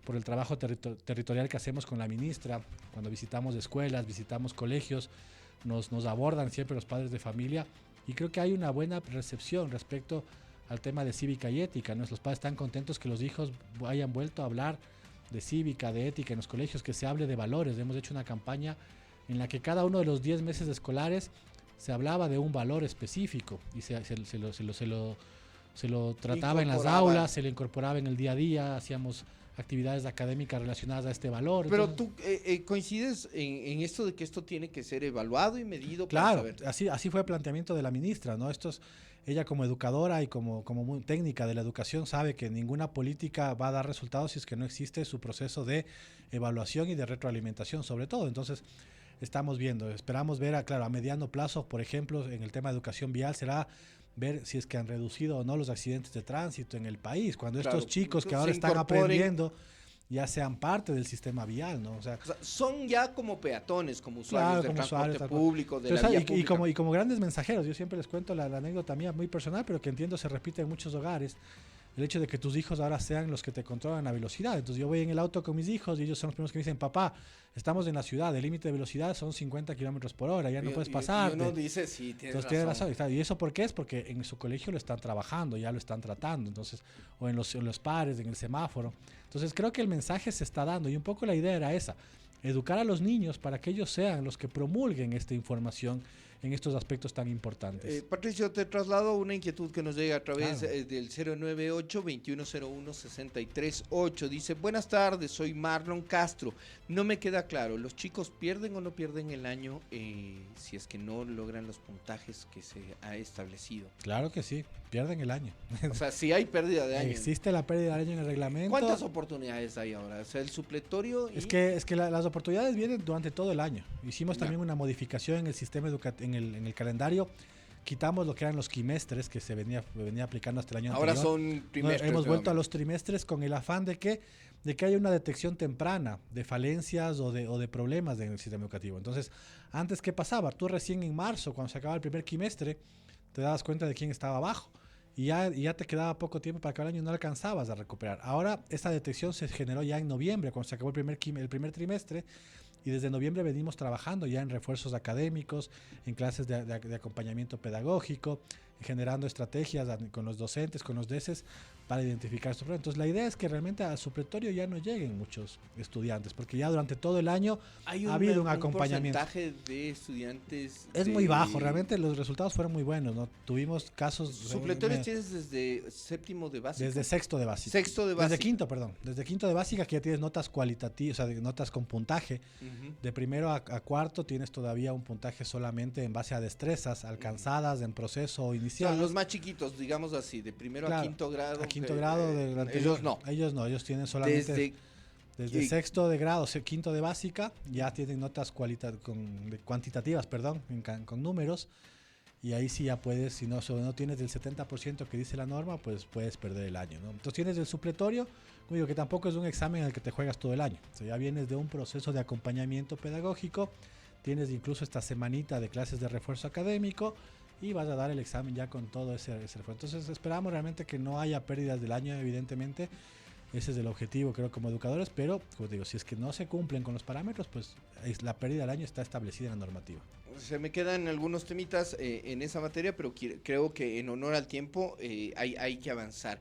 Speaker 11: por el trabajo territorial que hacemos con la ministra, cuando visitamos escuelas, visitamos colegios, nos abordan siempre los padres de familia y creo que hay una buena recepción respecto al tema de cívica y ética, ¿no? Los padres están contentos que los hijos hayan vuelto a hablar de cívica, de ética en los colegios, que se hable de valores. Hemos hecho una campaña en la que cada uno de los 10 meses escolares se hablaba de un valor específico y se lo trataba en las aulas, se lo incorporaba en el día a día, hacíamos actividades académicas relacionadas a este valor.
Speaker 2: Pero entonces, tú coincides en esto de que esto tiene que ser evaluado y medido.
Speaker 11: Claro,
Speaker 2: para saber.
Speaker 11: Así fue el planteamiento de la ministra, ¿no? Ella como educadora y como muy técnica de la educación sabe que ninguna política va a dar resultados si es que no existe su proceso de evaluación y de retroalimentación sobre todo. Entonces esperamos ver a mediano plazo, por ejemplo, en el tema de educación vial será ver si es que han reducido o no los accidentes de tránsito en el país, cuando estos chicos que ahora están aprendiendo ya sean parte del sistema vial, ¿no? O sea,
Speaker 2: son ya como peatones, como usuarios del transporte público, de la vía pública.
Speaker 11: Y como grandes mensajeros. Yo siempre les cuento la anécdota mía muy personal, pero que entiendo se repite en muchos hogares. El hecho de que tus hijos ahora sean los que te controlan la velocidad. Entonces yo voy en el auto con mis hijos y ellos son los primeros que me dicen, papá, estamos en la ciudad, el límite de velocidad son 50 kilómetros por hora, ya no puedes pasar.
Speaker 2: Y uno dice, sí, tienes
Speaker 11: razón. ¿Y eso por qué es? Porque en su colegio lo están trabajando, ya lo están tratando, entonces, o en los pares, en el semáforo. Entonces creo que el mensaje se está dando y un poco la idea era esa, educar a los niños para que ellos sean los que promulguen esta información en estos aspectos tan importantes.
Speaker 2: Patricio, te traslado una inquietud que nos llega a través del 098-2101-638. Dice, buenas tardes, soy Marlon Castro. No me queda claro, ¿los chicos pierden o no pierden el año si es que no logran los puntajes que se ha establecido?
Speaker 11: Claro que sí, pierden el año.
Speaker 2: O sea, si hay pérdida de año.
Speaker 11: Existe la pérdida de año en el reglamento.
Speaker 2: ¿Cuántas oportunidades hay ahora? O sea, el supletorio...
Speaker 11: Es que las oportunidades vienen durante todo el año. Hicimos también una modificación en el sistema educativo, en el calendario. Quitamos lo que eran los quimestres que se venía aplicando hasta el año
Speaker 2: ahora
Speaker 11: anterior.
Speaker 2: Ahora son trimestres.
Speaker 11: Hemos vuelto a los trimestres con el afán de que haya una detección temprana de falencias o de problemas en el sistema educativo. Entonces, antes, ¿qué pasaba? Tú recién en marzo, cuando se acababa el primer quimestre, te dabas cuenta de quién estaba abajo. Y ya te quedaba poco tiempo para acabar el año y no alcanzabas a recuperar. Ahora, esta detección se generó ya en noviembre, cuando se acabó el primer trimestre. Y desde noviembre venimos trabajando ya en refuerzos académicos, en clases de acompañamiento pedagógico, generando estrategias con los docentes, con los DECES, para identificar estos problemas. Entonces la idea es que realmente al supletorio ya no lleguen muchos estudiantes, porque ya durante todo el año ha habido un acompañamiento.
Speaker 2: ¿El porcentaje de estudiantes?
Speaker 11: Es muy bajo, realmente los resultados fueron muy buenos, ¿no? Tuvimos casos...
Speaker 2: ¿Supletorios tienes desde séptimo de básica?
Speaker 11: Desde sexto de básica.
Speaker 2: Sexto de básica.
Speaker 11: Desde quinto de básica, que ya tienes notas cualitativas, o sea, notas con puntaje. De primero a cuarto tienes todavía un puntaje solamente en base a destrezas alcanzadas en proceso inicial.
Speaker 2: O sea, los más chiquitos, digamos así, de primero a quinto grado.
Speaker 11: Ellos no. Ellos tienen solamente... Desde sexto de grado, quinto de básica, ya tienen notas cuantitativas, con números. Y ahí sí ya puedes, si no tienes del 70% que dice la norma, pues puedes perder el año, ¿no? Entonces tienes el supletorio, como digo, que tampoco es un examen en el que te juegas todo el año. O sea, ya vienes de un proceso de acompañamiento pedagógico, tienes incluso esta semanita de clases de refuerzo académico y vas a dar el examen ya con todo ese refuerzo. Entonces esperamos realmente que no haya pérdidas del año, evidentemente. Ese es el objetivo, creo, como educadores, pero, como digo, si es que no se cumplen con los parámetros, pues la pérdida del año está establecida en la normativa.
Speaker 2: Se me quedan algunos temitas en esa materia, pero creo que en honor al tiempo hay que avanzar.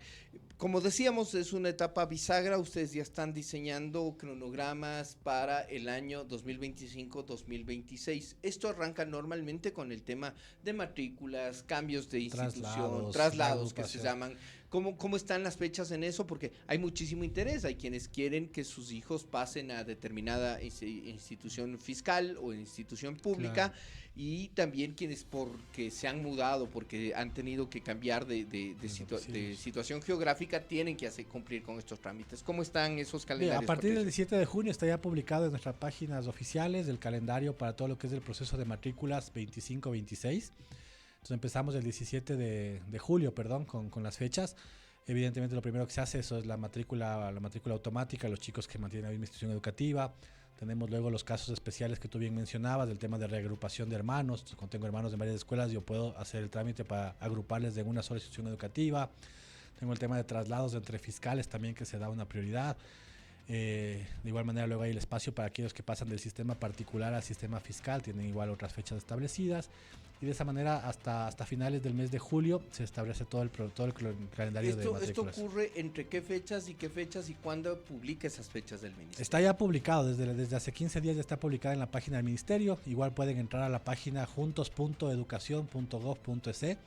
Speaker 2: Como decíamos, es una etapa bisagra, ustedes ya están diseñando cronogramas para el año 2025-2026. Esto arranca normalmente con el tema de matrículas, cambios de institución, traslados que se llaman. ¿Cómo están las fechas en eso? Porque hay muchísimo interés, hay quienes quieren que sus hijos pasen a determinada institución fiscal o institución pública, claro. Y también quienes porque se han mudado, porque han tenido que cambiar de situación geográfica, tienen que cumplir con estos trámites. ¿Cómo están esos calendarios?
Speaker 11: A partir del 17 de junio está ya publicado en nuestras páginas oficiales el calendario para todo lo que es el proceso de matrículas 25-26. Entonces empezamos el 17 de julio, con las fechas. Evidentemente lo primero que se hace eso es la matrícula automática, los chicos que mantienen la misma institución educativa. Tenemos luego los casos especiales que tú bien mencionabas, del tema de reagrupación de hermanos. Entonces, cuando tengo hermanos de varias escuelas, yo puedo hacer el trámite para agruparles de una sola institución educativa. Tengo el tema de traslados entre fiscales también, que se da una prioridad. De igual manera luego hay el espacio para aquellos que pasan del sistema particular al sistema fiscal, tienen igual otras fechas establecidas, y de esa manera hasta finales del mes de julio se establece todo el calendario de matrículas.
Speaker 2: ¿Esto ocurre entre qué fechas y cuándo publica esas fechas del ministerio?
Speaker 11: Está ya publicado, desde hace 15 días ya está publicada en la página del ministerio. Igual pueden entrar a la página juntos.educacion.gov.es, que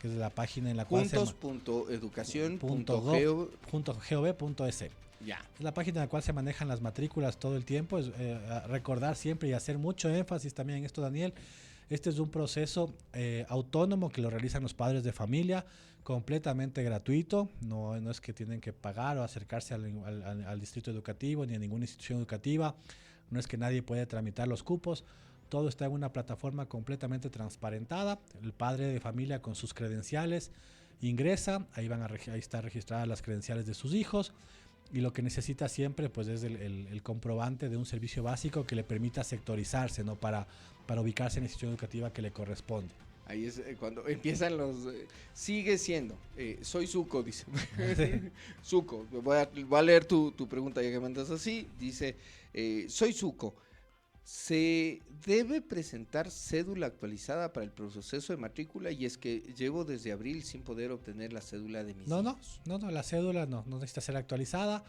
Speaker 11: es la página en la cual
Speaker 2: juntos.educacion.gov.es.
Speaker 11: Ya. Es la página en la cual se manejan las matrículas todo el tiempo. Es recordar siempre y hacer mucho énfasis también en esto, Daniel. Este es un proceso autónomo que lo realizan los padres de familia, completamente gratuito. No es que tienen que pagar o acercarse al distrito educativo ni a ninguna institución educativa. No es que nadie puede tramitar los cupos. Todo está en una plataforma completamente transparentada. El padre de familia con sus credenciales ingresa. Ahí están registradas las credenciales de sus hijos. Y lo que necesita siempre pues es el comprobante de un servicio básico que le permita sectorizarse, ¿no? Para ubicarse en la institución educativa que le corresponde.
Speaker 2: Ahí es cuando empiezan los... sigue siendo. Soy Zuko, dice. Zuko, voy a leer tu pregunta ya que mandas así. Dice, soy Zuko. ¿Se debe presentar cédula actualizada para el proceso de matrícula? Y es que llevo desde abril sin poder obtener la cédula de mis hijos.
Speaker 11: No, la cédula no necesita ser actualizada.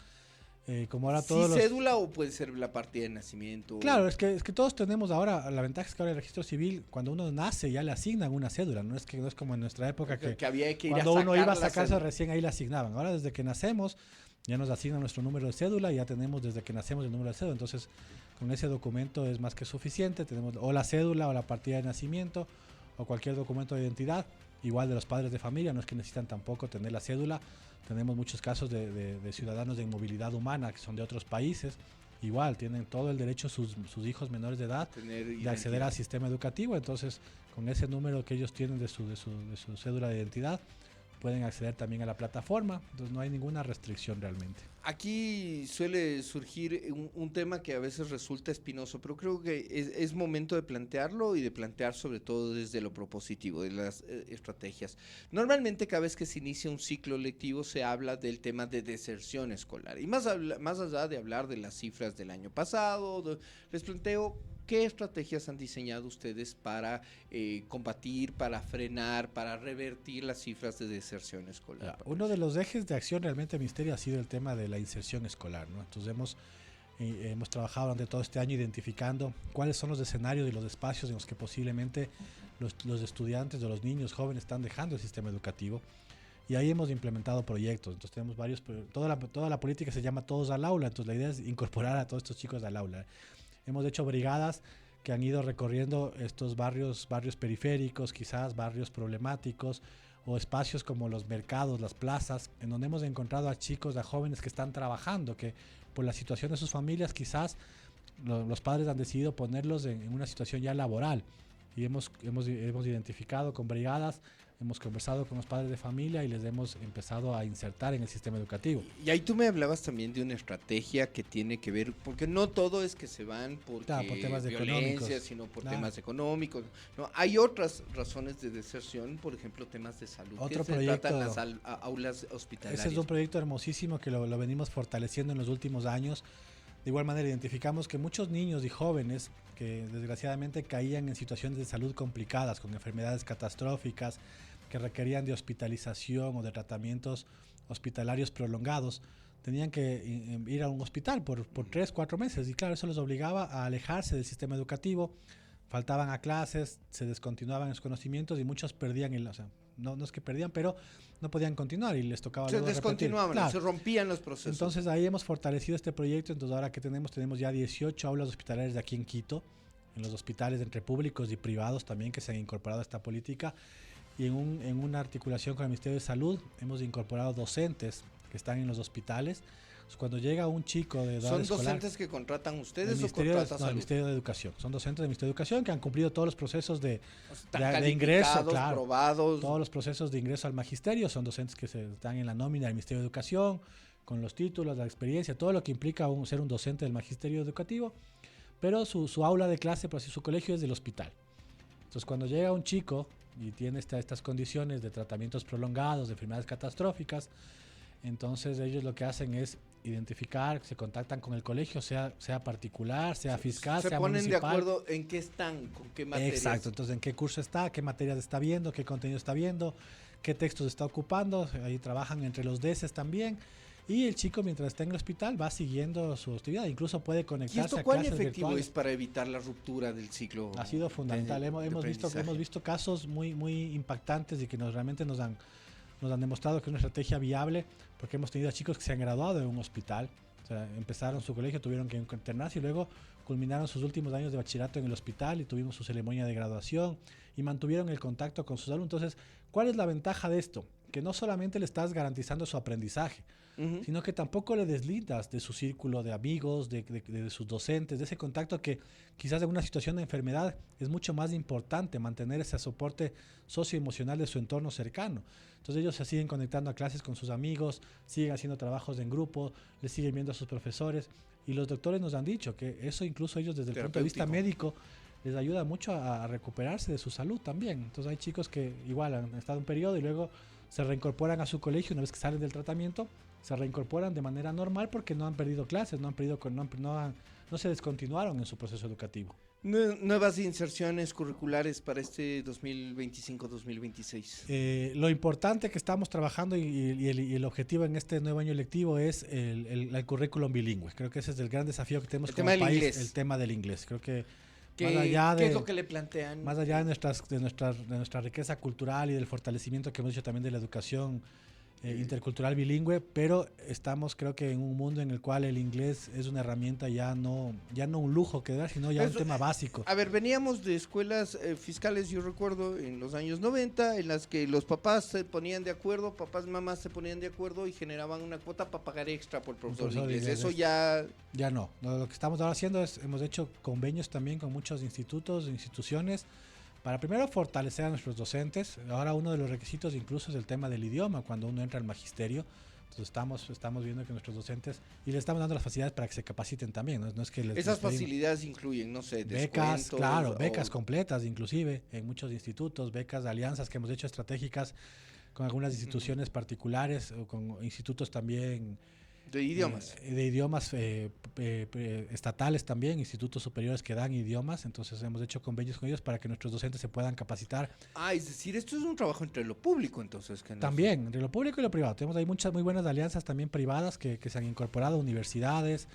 Speaker 11: Como ahora
Speaker 2: cédula o puede ser la partida de nacimiento.
Speaker 11: Claro, es que todos tenemos ahora, la ventaja es que ahora el registro civil, cuando uno nace ya le asignan una cédula, no es como en nuestra época que
Speaker 2: había que ir
Speaker 11: cuando uno iba a sacarse recién ahí le asignaban. Ahora desde que nacemos ya nos asignan nuestro número de cédula y ya tenemos desde que nacemos el número de cédula. Entonces con ese documento es más que suficiente. Tenemos o la cédula o la partida de nacimiento o cualquier documento de identidad, igual de los padres de familia, no es que necesitan tampoco tener la cédula. Tenemos muchos casos de ciudadanos de inmovilidad humana que son de otros países, igual tienen todo el derecho sus hijos menores de edad de acceder al sistema educativo. Entonces con ese número que ellos tienen de su cédula de identidad pueden acceder también a la plataforma. Entonces no hay ninguna restricción realmente.
Speaker 2: Aquí suele surgir un tema que a veces resulta espinoso, pero creo que es momento de plantearlo y de plantear sobre todo desde lo propositivo, de las estrategias. Normalmente cada vez que se inicia un ciclo lectivo se habla del tema de deserción escolar. Y más allá de hablar de las cifras del año pasado, les planteo ¿qué estrategias han diseñado ustedes para combatir, para frenar, para revertir las cifras de deserción escolar?
Speaker 11: Uno de los ejes de acción realmente del Ministerio ha sido el tema de la inserción escolar, ¿no? Entonces hemos trabajado durante todo este año identificando cuáles son los escenarios y los espacios en los que posiblemente los estudiantes o los niños jóvenes están dejando el sistema educativo. Y ahí hemos implementado proyectos. Entonces tenemos toda la política se llama Todos al Aula. Entonces la idea es incorporar a todos estos chicos al aula. Hemos hecho brigadas que han ido recorriendo estos barrios periféricos, quizás barrios problemáticos, o espacios como los mercados, las plazas, en donde hemos encontrado a chicos, a jóvenes que están trabajando, que por la situación de sus familias quizás los padres han decidido ponerlos en una situación ya laboral, y hemos identificado con brigadas, hemos conversado con los padres de familia y les hemos empezado a insertar en el sistema educativo.
Speaker 2: Y ahí tú me hablabas también de una estrategia que tiene que ver, porque no todo es que se van por
Speaker 11: temas
Speaker 2: violencia, sino por temas económicos. No, hay otras razones de deserción, por ejemplo, temas de salud.
Speaker 11: Otro
Speaker 2: que
Speaker 11: proyecto,
Speaker 2: se tratan en las aulas hospitalarias.
Speaker 11: Ese es un proyecto hermosísimo que lo venimos fortaleciendo en los últimos años. De igual manera, identificamos que muchos niños y jóvenes que desgraciadamente caían en situaciones de salud complicadas, con enfermedades catastróficas, que requerían de hospitalización o de tratamientos hospitalarios prolongados, tenían que ir a un hospital por 3-4 meses. Y claro, eso les obligaba a alejarse del sistema educativo, faltaban a clases, se descontinuaban los conocimientos y muchos perdían, no es que perdían, pero no podían continuar y les tocaba
Speaker 2: se descontinuaban,
Speaker 11: claro.
Speaker 2: Se rompían los procesos.
Speaker 11: Entonces ahí hemos fortalecido este proyecto. Entonces ahora que tenemos ya 18 aulas hospitalarias de aquí en Quito, en los hospitales entre públicos y privados también, que se han incorporado a esta política, y en una articulación con el Ministerio de Salud hemos incorporado docentes que están en los hospitales. Entonces, cuando llega un chico de edad escolar,
Speaker 2: ¿son docentes que contratan ustedes o
Speaker 11: contratan el Ministerio de Educación? Son docentes del Ministerio de Educación que han cumplido todos los procesos de ingreso, claro,
Speaker 2: probados.
Speaker 11: Todos los procesos de ingreso al magisterio. Son docentes que están en la nómina del Ministerio de Educación, con los títulos, la experiencia, todo lo que implica ser un docente del magisterio educativo, pero su aula de clase, por así, su colegio es del hospital. Entonces, cuando llega un chico y tiene estas condiciones de tratamientos prolongados, de enfermedades catastróficas, entonces ellos lo que hacen es identificar, se contactan con el colegio, sea particular, sea fiscal, sea municipal. Se ponen
Speaker 2: de acuerdo en qué están, con qué materias.
Speaker 11: Exacto, entonces en qué curso está, qué materias está viendo, qué contenido está viendo, qué textos está ocupando, ahí trabajan entre los DECES también. Y el chico, mientras está en el hospital, va siguiendo su actividad. Incluso puede conectarse a clases virtuales.
Speaker 2: ¿Y esto cuán efectivo es para evitar la ruptura del ciclo?
Speaker 11: Ha sido fundamental. Hemos visto casos muy impactantes y que realmente nos han demostrado que es una estrategia viable, porque hemos tenido a chicos que se han graduado de un hospital. O sea, empezaron su colegio, tuvieron que internarse y luego culminaron sus últimos años de bachillerato en el hospital y tuvimos su ceremonia de graduación y mantuvieron el contacto con sus alumnos. Entonces, ¿cuál es la ventaja de esto? Que no solamente le estás garantizando su aprendizaje, sino que tampoco le deslindas de su círculo de amigos, de sus docentes, de ese contacto que quizás en una situación de enfermedad es mucho más importante mantener ese soporte socioemocional de su entorno cercano. Entonces ellos se siguen conectando a clases con sus amigos, siguen haciendo trabajos en grupo, les siguen viendo a sus profesores, y los doctores nos han dicho que eso incluso ellos desde el punto de vista médico les ayuda mucho a recuperarse de su salud también. Entonces hay chicos que igual han estado un periodo y luego se reincorporan a su colegio una vez que salen del tratamiento, se reincorporan de manera normal porque no han perdido clases, no se descontinuaron en su proceso educativo.
Speaker 2: Nuevas inserciones curriculares para este 2025-2026.
Speaker 11: Lo importante que estamos trabajando y el objetivo en este nuevo año lectivo es el currículum bilingüe. Creo que ese es el gran desafío que tenemos como país, el tema del inglés. Creo que
Speaker 2: ¿Qué es lo que le plantean?
Speaker 11: Más allá de nuestra riqueza cultural y del fortalecimiento que hemos hecho también de la educación intercultural bilingüe, pero estamos, creo que, en un mundo en el cual el inglés es una herramienta ya no un lujo que da, sino ya un tema básico.
Speaker 2: A ver, veníamos de escuelas fiscales, yo recuerdo, en los años 90, en las que los papás se ponían de acuerdo, papás y mamás se ponían de acuerdo y generaban una cuota para pagar extra por profesor de inglés. Eso ya
Speaker 11: no. Lo que estamos ahora haciendo es, hemos hecho convenios también con muchos institutos, instituciones, para primero fortalecer a nuestros docentes. Ahora uno de los requisitos incluso es el tema del idioma cuando uno entra al magisterio. Entonces estamos viendo que nuestros docentes, y les estamos dando las facilidades para que se capaciten también. No es que
Speaker 2: esas facilidades incluyen, no sé,
Speaker 11: becas, claro, becas completas inclusive en muchos institutos, becas de alianzas que hemos hecho estratégicas con algunas instituciones particulares o con institutos también
Speaker 2: de idiomas.
Speaker 11: De idiomas estatales también, institutos superiores que dan idiomas. Entonces hemos hecho convenios con ellos para que nuestros docentes se puedan capacitar.
Speaker 2: Es decir, esto es un trabajo entre lo público entonces.
Speaker 11: También, entre lo público y lo privado. Tenemos ahí muchas muy buenas alianzas también privadas que se han incorporado, universidades,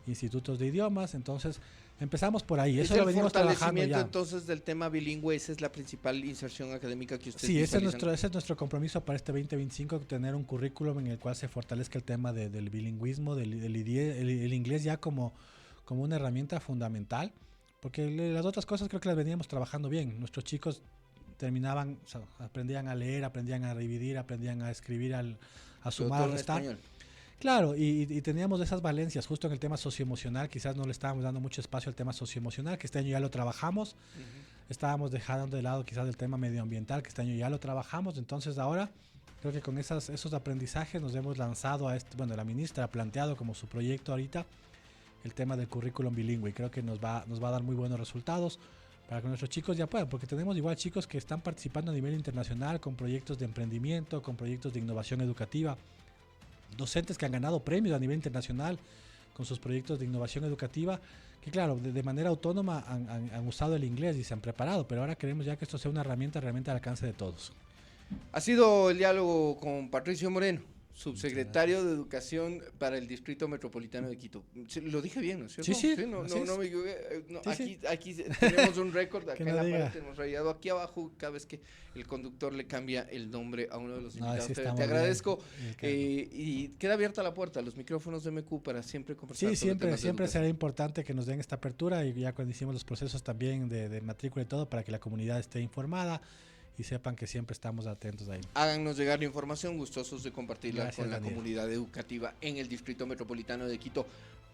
Speaker 11: institutos de idiomas. Entonces empezamos por ahí. Eso lo venimos trabajando ya.
Speaker 2: Entonces del tema bilingüe, esa es la principal inserción académica que ustedes
Speaker 11: ese es nuestro compromiso para este 2025, tener un currículum en el cual se fortalezca el tema del bilingüismo, el inglés ya como una herramienta fundamental, porque las otras cosas creo que las veníamos trabajando bien. Nuestros chicos terminaban, o sea, aprendían a leer, aprendían a dividir, aprendían a escribir, a sumar, a restar. Claro, y teníamos esas valencias justo en el tema socioemocional. Quizás no le estábamos dando mucho espacio al tema socioemocional, que este año ya lo trabajamos. Estábamos dejando de lado quizás el tema medioambiental, que este año ya lo trabajamos. Entonces ahora creo que con esos aprendizajes nos hemos lanzado a la ministra ha planteado como su proyecto ahorita el tema del currículum bilingüe, y creo que nos va a dar muy buenos resultados para que nuestros chicos ya puedan, porque tenemos igual chicos que están participando a nivel internacional con proyectos de emprendimiento, con proyectos de innovación educativa, docentes que han ganado premios a nivel internacional con sus proyectos de innovación educativa, que claro, de manera autónoma han usado el inglés y se han preparado, pero ahora queremos ya que esto sea una herramienta realmente al alcance de todos.
Speaker 2: Ha sido el diálogo con Patricio Moreno, subsecretario de Educación para el Distrito Metropolitano de Quito. Lo dije bien, ¿no es cierto?
Speaker 11: Sí,
Speaker 2: no me equivoqué. Aquí tenemos un récord, acá en la parte tenemos rayado, aquí abajo, cada vez que el conductor le cambia el nombre a uno de los invitados. Te agradezco. Y queda abierta la puerta, los micrófonos de MQ para siempre conversar.
Speaker 11: Sí, siempre será importante que nos den esta apertura, y ya cuando hicimos los procesos también de matrícula y todo, para que la comunidad esté informada y sepan que siempre estamos atentos ahí.
Speaker 2: Háganos llegar la información, gustosos de compartirla con la comunidad educativa en el Distrito Metropolitano de Quito.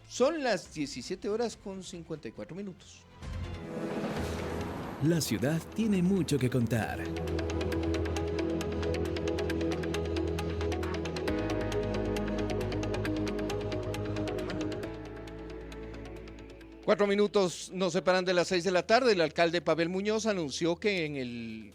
Speaker 2: Son las 17:54.
Speaker 1: La ciudad tiene mucho que contar.
Speaker 2: Cuatro minutos nos separan de las 6 de la tarde. El alcalde Pavel Muñoz anunció que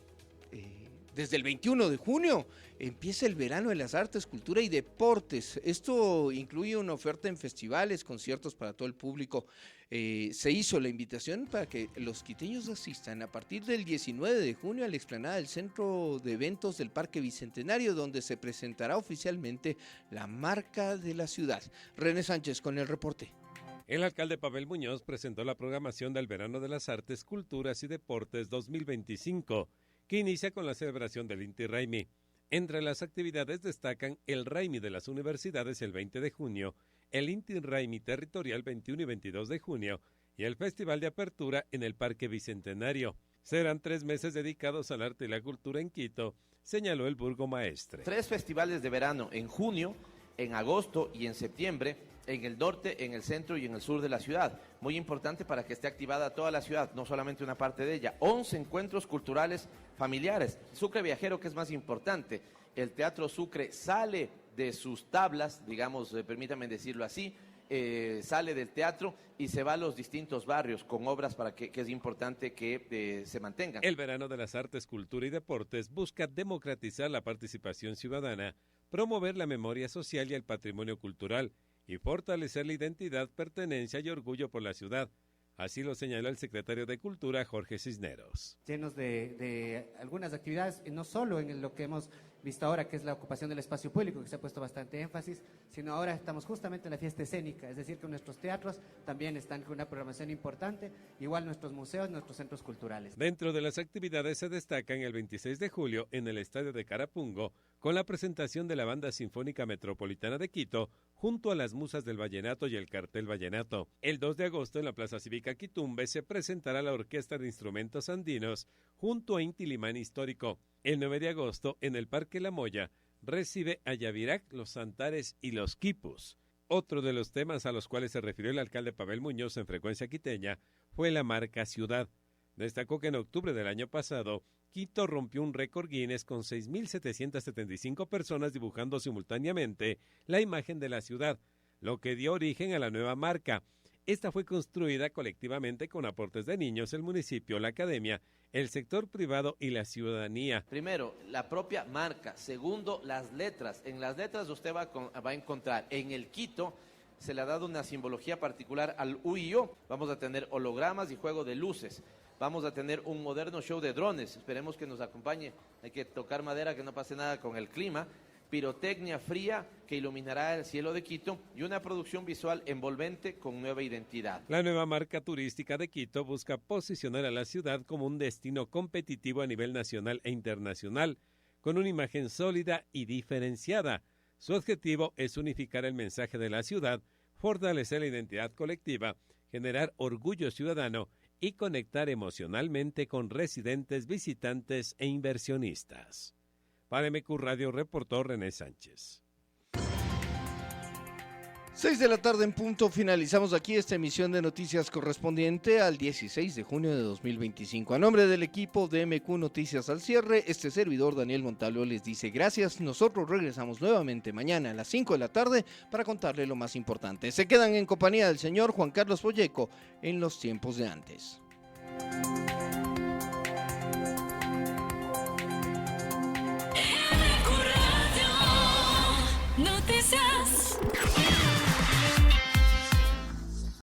Speaker 2: desde el 21 de junio empieza el verano de las artes, cultura y deportes. Esto incluye una oferta en festivales, conciertos para todo el público. Se hizo la invitación para que los quiteños asistan a partir del 19 de junio a la explanada del Centro de Eventos del Parque Bicentenario, donde se presentará oficialmente la marca de la ciudad. René Sánchez con el reporte.
Speaker 15: El alcalde Pavel Muñoz presentó la programación del Verano de las Artes, Culturas y Deportes 2025, que inicia con la celebración del Inti Raymi. Entre las actividades destacan el Raymi de las universidades el 20 de junio, el Inti Raymi territorial 21 y 22 de junio y el Festival de Apertura en el Parque Bicentenario. Serán 3 meses dedicados al arte y la cultura en Quito, señaló el burgomaestre.
Speaker 16: 3 festivales de verano en junio, en agosto y en septiembre, en el norte, en el centro y en el sur de la ciudad. Muy importante para que esté activada toda la ciudad, no solamente una parte de ella. 11 encuentros culturales familiares. Sucre Viajero, que es más importante. El Teatro Sucre sale de sus tablas, digamos, permítanme decirlo así, sale del teatro y se va a los distintos barrios con obras para que es importante que se mantengan.
Speaker 15: El Verano de las Artes, Cultura y Deportes busca democratizar la participación ciudadana, promover la memoria social y el patrimonio cultural, y fortalecer la identidad, pertenencia y orgullo por la ciudad. Así lo señaló el secretario de Cultura, Jorge Cisneros.
Speaker 17: Llenos de algunas actividades, no solo en lo que hemos visto ahora, que es la ocupación del espacio público, que se ha puesto bastante énfasis, sino ahora estamos justamente en la fiesta escénica, es decir, que nuestros teatros también están con una programación importante, igual nuestros museos, nuestros centros culturales.
Speaker 15: Dentro de las actividades se destacan el 26 de julio en el Estadio de Carapungo, con la presentación de la Banda Sinfónica Metropolitana de Quito, junto a las Musas del Vallenato y el Cartel Vallenato. El 2 de agosto en la Plaza Cívica Quitumbe se presentará la Orquesta de Instrumentos Andinos, junto a Inti Limán Histórico. El 9 de agosto en el Parque La Moya recibe a Yavirac, los Antares y los Quipus. Otro de los temas a los cuales se refirió el alcalde Pavel Muñoz en Frecuencia Quiteña fue la marca Ciudad. Destacó que en octubre del año pasado, Quito rompió un récord Guinness con 6.775 personas dibujando simultáneamente la imagen de la ciudad, lo que dio origen a la nueva marca. Esta fue construida colectivamente con aportes de niños, el municipio, la academia, el sector privado y la ciudadanía.
Speaker 16: Primero, la propia marca. Segundo, las letras. En las letras usted va a encontrar, en el Quito, se le ha dado una simbología particular al UIO. Vamos a tener hologramas y juego de luces. Vamos a tener un moderno show de drones. Esperemos que nos acompañe. Hay que tocar madera, que no pase nada con el clima. Pirotecnia fría que iluminará el cielo de Quito y una producción visual envolvente con nueva identidad.
Speaker 15: La nueva marca turística de Quito busca posicionar a la ciudad como un destino competitivo a nivel nacional e internacional, con una imagen sólida y diferenciada. Su objetivo es unificar el mensaje de la ciudad, fortalecer la identidad colectiva, generar orgullo ciudadano y conectar emocionalmente con residentes, visitantes e inversionistas. Para MQ Radio reportó René Sánchez.
Speaker 2: 6 de la tarde en punto, finalizamos aquí esta emisión de noticias correspondiente al 16 de junio de 2025. A nombre del equipo de MQ Noticias al cierre, este servidor Daniel Montalvo les dice gracias. Nosotros regresamos nuevamente mañana a las 5 de la tarde para contarle lo más importante. Se quedan en compañía del señor Juan Carlos Folleco en los tiempos de antes.
Speaker 7: MQ Radio Noticias.